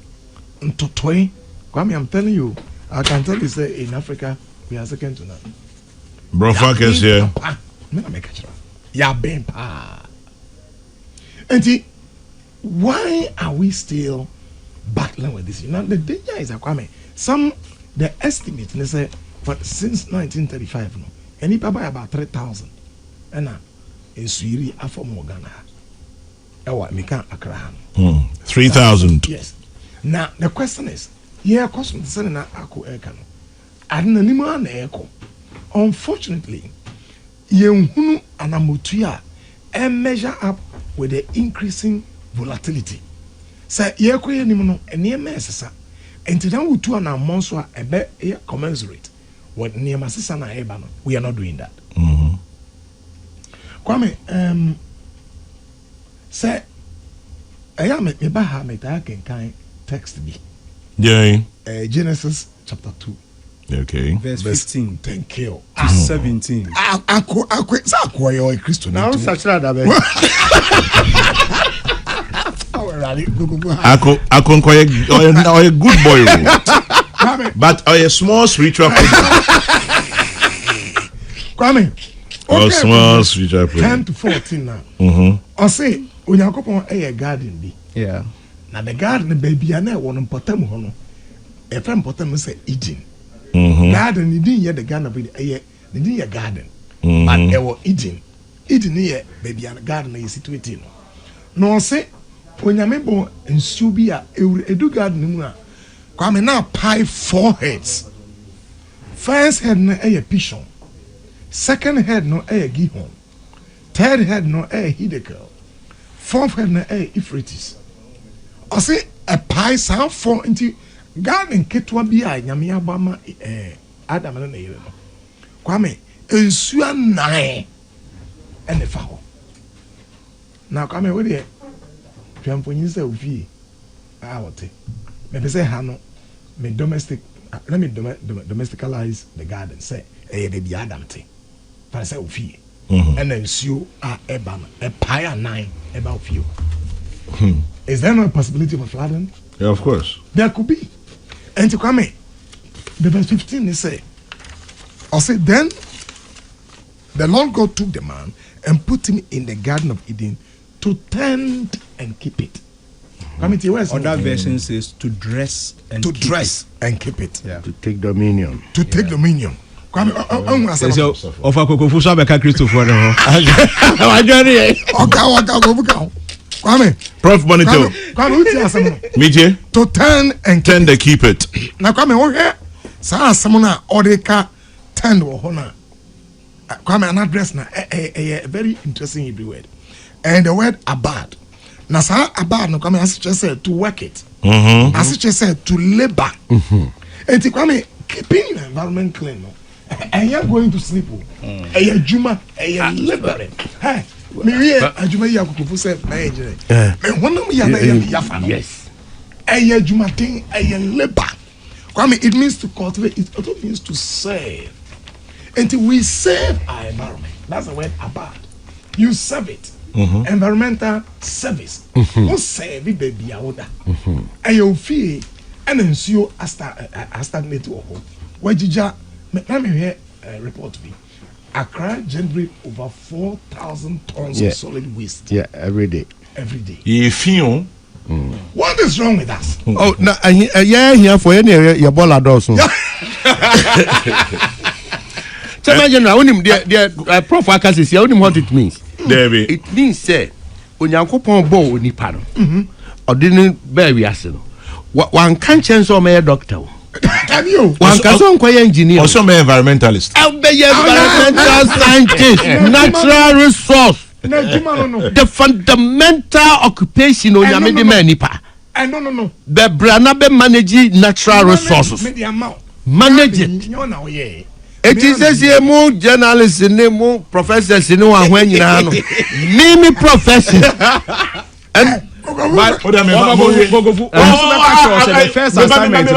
ntotoi. Kwame, I'm telling you, I can tell you say in Africa we are second to none. Bro, fuck us here. Ya ben pa. And why are we still battling with this? You know, the danger is that Kwame, the estimate they say for since 1935, no, any buy about 3,000. And now in Sweden, Afro Ghana. Ewa Mika Accra. 3,000. Yes. Now the question is, yeah, cost me selling na ako ekano. Adna nima na eko. Unfortunately, yenhunu anamutuya and measure up with the increasing volatility. Say yeko ye nimu no enema esesa. Enti dan wutu anamon so a ebe commensurate with niema sesa na eba no. We are not doing that. Kwame, say aya me ba ha me ta kan text bi. Yeah. Genesis chapter 2. Okay. Verse 15. Thank you. 17. Ako yo Christo now such that Ako a good boy. But a small spiritual Kwame. Okay, small spiritual 10 to 14 now. I say when you go a garden be. Yeah. Now the garden baby and I want potem hono. A friend potem say Eden. Garden you didn't hear the garden with a the garden. But it was Eden. Eden here baby and garden is situated. No say when you remember in Subia edu garden mu a Kwame now pie 4 heads. First head no a pigeon. Second head no a gihon. Third head no a hidekel. Fourth head no a Euphrates. I say a pie sound for into garden ketwa bi a nyame abama Adam na yele no. Kwame ensua 9 and the foul. Now Kwame we dey twamfonyi say ofie a wote. Me be say ha no me domestic let me domesticalize the garden say dey bi Adam te. But say ofie. And ensuo a eba no a pie a 9 eba ofie. Is there no possibility of flooding? Yeah, of course. There could be. And to come in, the verse 15 they say, I'll say, then the Lord God took the man and put him in the Garden of Eden to tend and keep it. Other version says to dress and to keep dress it. And keep it. Yeah. to take dominion. To take dominion. Kwame, So, of a Kokofu so beka Christopher no. Oka. Kwame. Prof Bonito. Kwame, who tell someone? Meje. To turn and Tend and keep it. Now, Kwame, what here? Sa someone odeka tend wo hona. Kwame, an address na a very interesting Hebrew word. And the word abad. Now, sa abad no Kwame as just said to work it. As just said to labor. And Kwame, keeping your environment clean no. And you're going to sleep. And you're Juma. And you're laboring. Hey. Me adwuma yi Kokofu say my engineer. Me honam ya na ya fa no. Yes. Eye adwuma den eye labor. Kwame, it means to cultivate, it also means to serve. Until we serve our environment. That's the word about. You serve it. Environmental service. Don't serve it, baby. And you feel and then see you stagnate or home. Where did you let me hear a report to me? Accra generate over 4,000 tons of solid waste. Yeah, every day. Every day. If you What is wrong with us? Oh, na yeah, here for any your ball adults. So imagine now, the prof Akasis, you know what it means. It means say, when you go on board ni pano, or didn't bear reason. One can't change or a doctor. Can you? One can't engineer. Also, my environmentalist. I'll be environmental scientist, natural resource. The fundamental occupation on your medipa. No. The Branabe manage natural resources. Manage it. It is as a more journalists in the more professors in one when you know. Name me profession. And but what I mean, Kokofu. The first assignment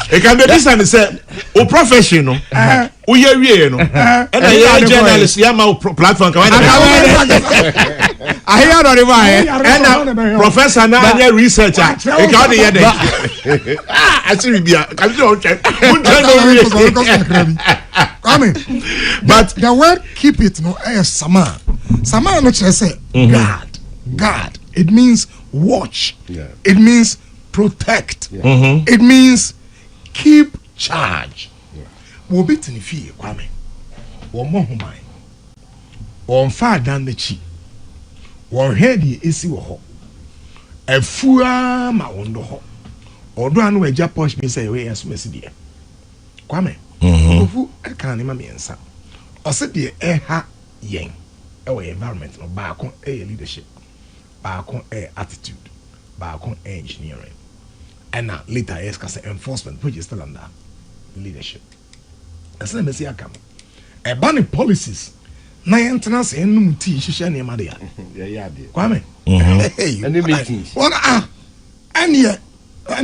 it can be this and say, o professional, o ye no, and a journalist, my platform. I hear on the way, and professor now researcher. I see but the word keep it no sama no say guard. It means watch. It means protect. It means keep charge. Wo bit ni fie Kwame. Wo mo human. Wo fa dan na chi. Wo head ye esi wo ho. Afua ma wondo ho. Odo anu eja push me say we asumesi die. Kwame. Kokofu e kan ni ma miensa. Ose die e ha yen. E wo environment no ba kon e leadership. Ba kon e attitude. Ba kon e engineering. And now later yes cause enforcement which is still under leadership. That's the messy account. A banning policies na maintenance enum tea shisha ne ma dia. Yeah. Kwame. Hey, any meetings. What any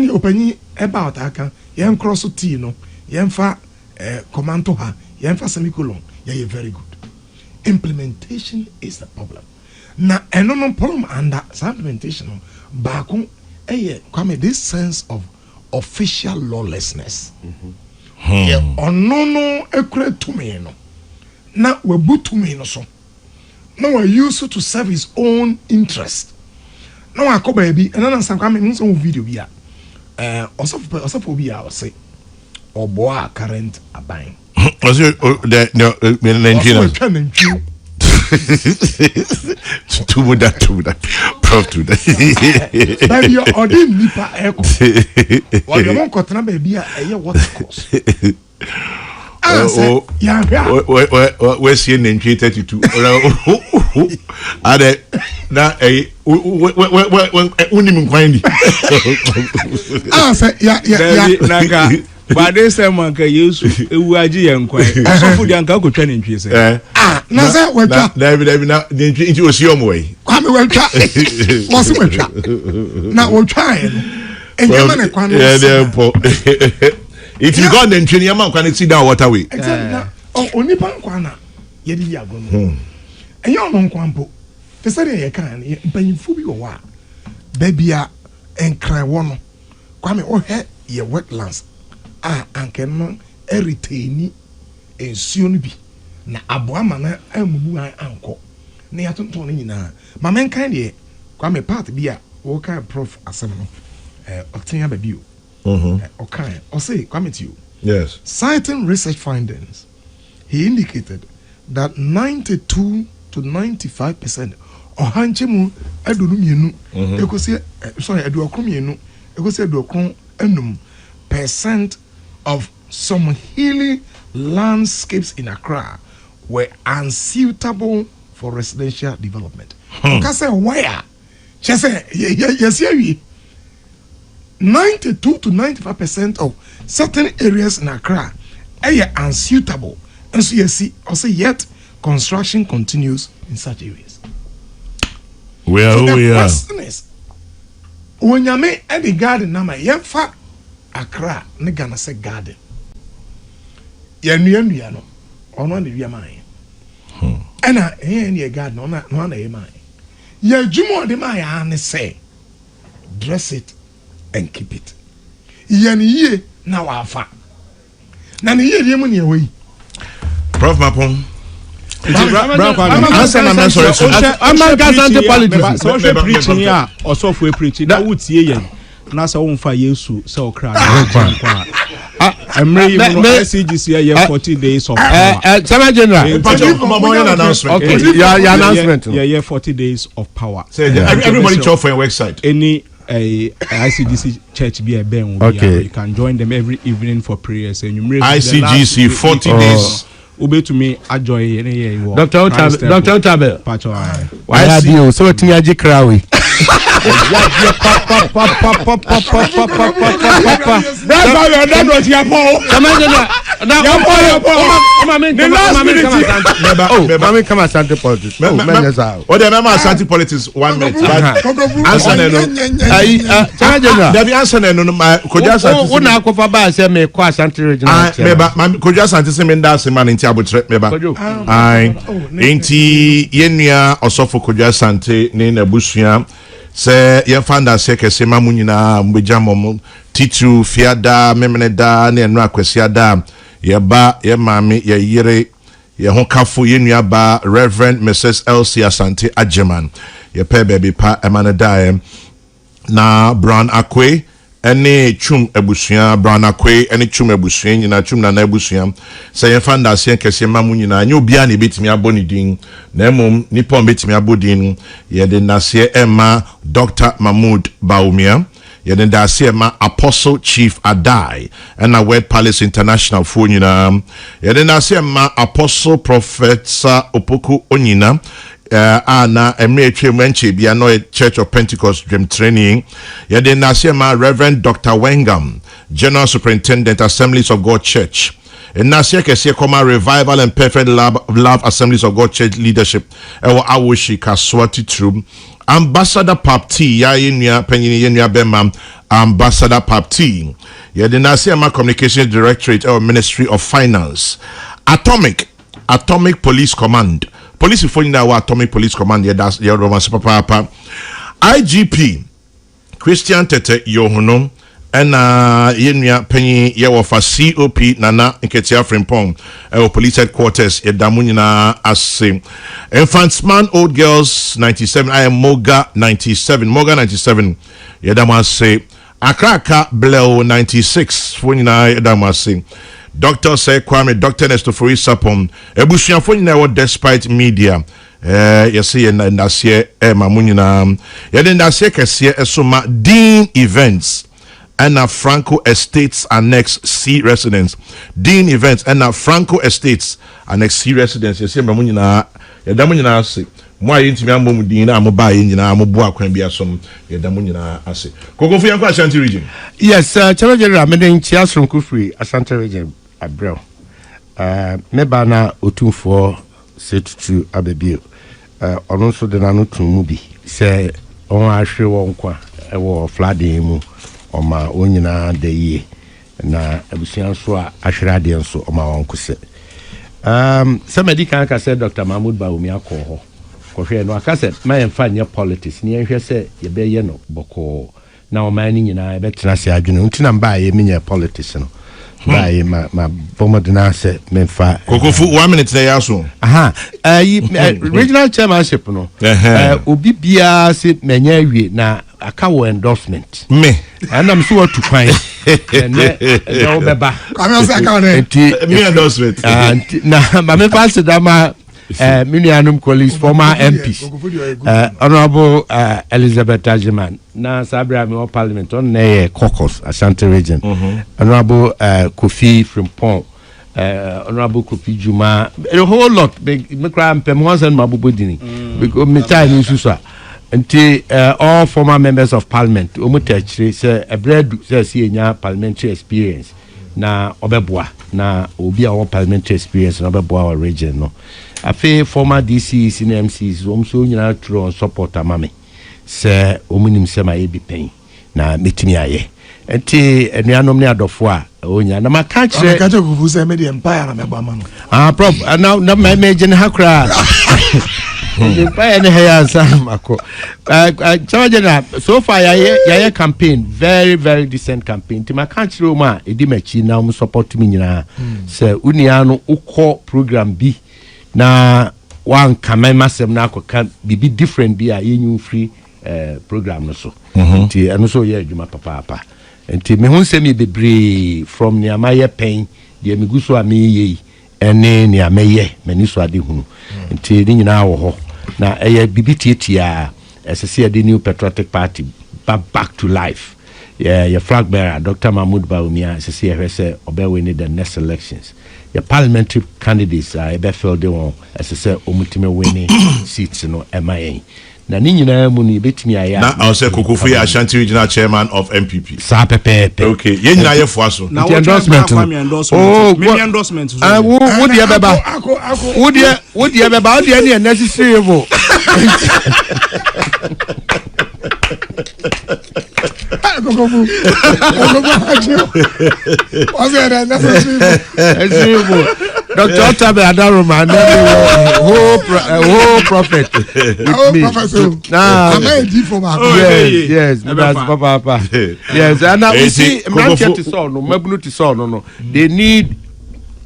opinion about aka yen cross tea no yen fa commando ha yen fa semicolon yeah very good. Implementation is the problem. Na no problem under implementation back Kwame, this sense of official lawlessness. No ekure to me no. Na we boot to me no so. Now we use it to serve his own interest. Now I come baby and then some Kwame some video bi also for be I say or boy current abine. Was it the to that prof to that baby or didn't nipa echo what you want to baby a water course we're seeing in 32 are there now a but this time man can use uaji yankwa so for the anka ko twa ntwe se na say we twa David now the ntwe osi omwe Kwame we twa was we twa na we twa enye ma ne kwa no if you got the ntwe ya man kwa ne sit down waterway exactly onipa kwa na ye di ago no enye ono nkwa mpo te say ye kan mpanyimfu bi wo wa babia enkran wo no Kwame o he ye wetlands anke retain ensuo no bi na aboa mana amumu anko na yatonton no nyina ma menkan de Kwame part bi a wo kan prof asem no otinya ba bi o kan o say Kwame to you yes citing research findings he indicated that 92 to 95% ohanchemu adunu mienu ekosi sorry adu okromienu go say do kon enum percent of some hilly landscapes in Accra were unsuitable for residential development. Okay, say where? She say yes, 92 to 95% of certain areas in Accra are unsuitable, and so you see, also yet construction continues in such areas. Well, so the question is, when you make any garden, nama yenfa Accra, ne gana say garden. Yenu no, ono ne wi man. Ena any garden, no na e man. Ye jumo de man ya ne say, dress it and keep it. Yenu ye na wafa. Na ne ye mu ne we. Prof Mapon. I'm social preaching here or software preaching. That would see yen. Nasa won fa Yesu so cry. I'm ready for CGC here 14 days of power. Sama General. Announcement. Okay. Your announcement. Yeah, 40 days of power. Everybody check for your website. Any ICGC church be a ben will be. You can join them every evening for prayers. And you ICGC 40 days. Ube to me ajoy any year. Dr. Otabe. Pacho. Why are you so tinyaji krawi? That's how you're done with your Paul. Mami come Asante politics. Oh, the member Asante politics 1 minute. Answer There be answer no my Koja Asante. Una kofa ba say me kwa Asante regional. Meba Koja Asante se me nda se man nti abotre meba. Ai enti yenua osofo Koja Asante ne na busua se ye fanda se kese mamu nyina mbejamom titu fiada memeneda ne enu akwasiada ye ba ye mami ye yire ye honkafo ye nuaba Reverend Mrs. Elsie Asante Ajeman ye pe baby pa emaneda na Brown Akwe ene chum ebusua Brown Akwe ene chum ebusua nyina chum na ebusua se ye fanda se kese mamu nyina nya obia na betimi aboni din na emom nipa betimi abodin ye de nase ema Dr. Mahmoud Baumia ye de nase ema Apostle Chief Adai and a Word Palace International for nyina ye de nase ema Apostle Professor Opoku Onyina na emretwe mwenche bia no Church of Pentecost Dream Training ye de nase ema Reverend Dr. Wengam General Superintendent Assemblies of God Church in Nasia Kesia Koma Revival and Perfect Love Assemblies of God Church Leadership ewa awoshi kaswati trum Ambassador Papti ya yenua penyini yenua bema Ambassador Papti ye de Nasia ma Communication Directorate or Ministry of Finance Atomic Police Command Police for our Atomic Police Command ye das ye Roman papa IGP Christian Tete Yohonom ena yenua penyi ye wofa COP nana nketia frimpong police headquarters ye damunyina ase Infantsman Old Girls 97 I am Moga 97 ye damase Akraka Bleo 96 funyina ye damase Dr. Say Kwame Dr. Nestofori Sapon ebusuafo nyina wo despite media yes ye ndase mamunyina ye ndase kese esoma Dean Events and Franco Estates Annex C Residence. Dean Events and Franco Estates Annex C Residence. You see, Mamunina, Yadamunina say, Why ain't me Mumudina, Amoba, Amoboa, can be a son, Yadamunina, I say. Kokofu Yanko Ashanti region. Yes, Channel General, Medin Chias from Kufri, Ashanti region, Abrel. Mebana Otum for set to Abebil. Also the Nano to Mubi. Say, on I show one qua, a war flooding. Oma onyina de ye na abusian so a ahwrade nso oma wonko se somebody kan ka say Dr. Mahmoud Baumi akọ ho hwe no aka se ma yemfa nye politics ni ehwe se ye be ye no boko na oma ni nyina be tena se adwene untina mba ye menye politics no ba ye ma bomodena se memfa Kokofu 1 minute there yaso regional chairmanship no obi bia se menye awie na aka wo endorsement me and I'm so to find no beba I'm not saying me endorsement and na me pass dama Minianum colleagues, former MPs, Honorable Elizabeth Ajiman, now Sabra Mill Parliament on Kokofu, Ashanti region, Honorable Kofi from Pont, Honorable Kofi Juma, a whole lot, Mekram Pemons and Mabubudini, because Mitai Nususa. Until all former members of parliament, Omutechri say a bread says here parliamentary experience. Na Obebwa, na Obi our parliamentary experience in Obebwa region. No, I feel former DCs in MCs, so you true on support a mammy. Sir, Ominim Sema be pain. Na meet me aye. Until a neanomnia dofwa, Onya, na my country, who say made the empire and a baman. Prof, and now my major Hakra. So far, yeah, campaign, very, very decent campaign. To my country, Roma, Edimechi now support me na. So Uniano Uko program B na one kamai masem na can be different be a new free program no so. And also yeah, Juma papa. And me hun se me be from near my pain, the amiguso a me ye. Ene ni ameye meniso ade hunu nti ni nyina wo ho na eye BBTT SSC the new patriotic party back to life your flag bearer Dr. Mahmoud Baumia SSC say obewe the next elections your parliamentary candidates ebe feel they won SSC omutime winning seats no MIA na ni nyina mu ni betimi aya na I say Kokofu Ashanti regional chairman of MPP sa pepe okay ye nyina ye fo aso na endorsement me endorsement wo dia beba wo dia beba wo dia ni necessary vo Kokofu was it necessary Dr. Tabe Adaroma, whole prophet. Yes, Papa. Yes, and now we see Manchester son, no, Mabnuti son, no. They need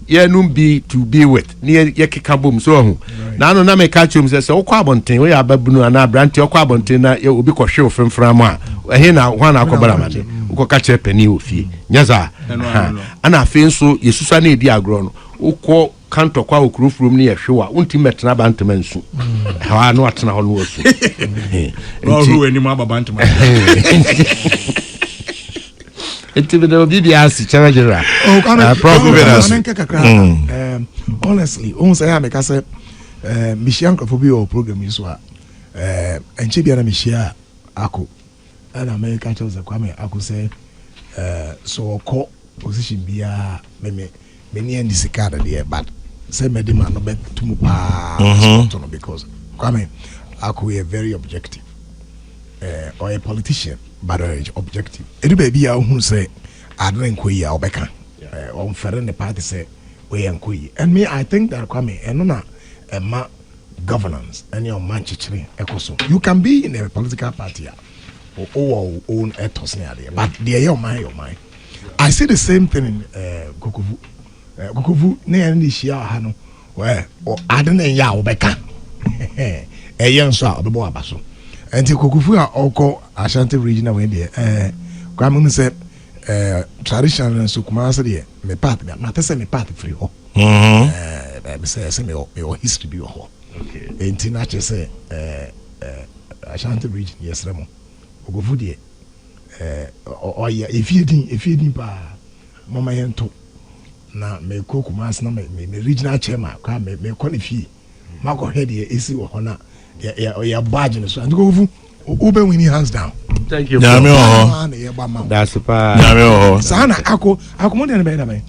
Yenumbi to be with near Yakikabum. So now, no, me catch him says, oh, Quabontin, we are Babunu and Abranti or Quabontina, you will be caution from Frama. Here now, one Aquabaman, who catch a penny of fee. Yaza, and I feel so, Yesusani diagrono. Uko kanto kwa ukurufuru ni yehwa unti metna bantemansu ha no atena ho no wasu ro eni ma babanteman enti be do bibia si charajera honestly on say am ka say mission crofo bi o program yi so a enche bia na mishia ako ana America chose kwame ako say so ko position bia many NDC card there, but say medima no bet to move because Kwame Aku very objective or a politician but objective. Any baby who say I don't queer or becca on the party say we and queer. And me I think that Kwame and no ma governance and your manchester ecoso. You can be in a political party or own ethos near there, but they are your mind. I see the same thing in Kokofu. Kokofu ne NDC ha no we ade na ya obeka eyen so a obebo abaso enti Kokofu a oko Ashanti regional we dey kwamu say traditional so kuma say dey me part na tese me part free ho be say me o history bi ho enti na che say Ashanti region yesremo Kokofu dey oya efiedin pa mama yento na me koku mas na me regional chairman ka me qualify mako head here isi wo hona ya badge no so and go ube winning hands down. Thank you. That's super. Sana ako mo dey na be na me.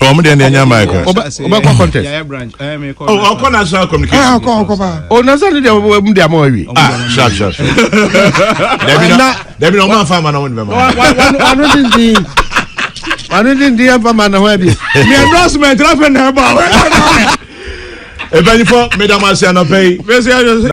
O mo dey na nya mic. Oba contest. Yeah branch. Me call. Oh, ko national communication. Ko ba. O national dey mu dey amawi. Sharp. Debi no man farm na won be ma. I don't think man na be. Me endorsement rafa na ba. E bani for madam Asia no pay.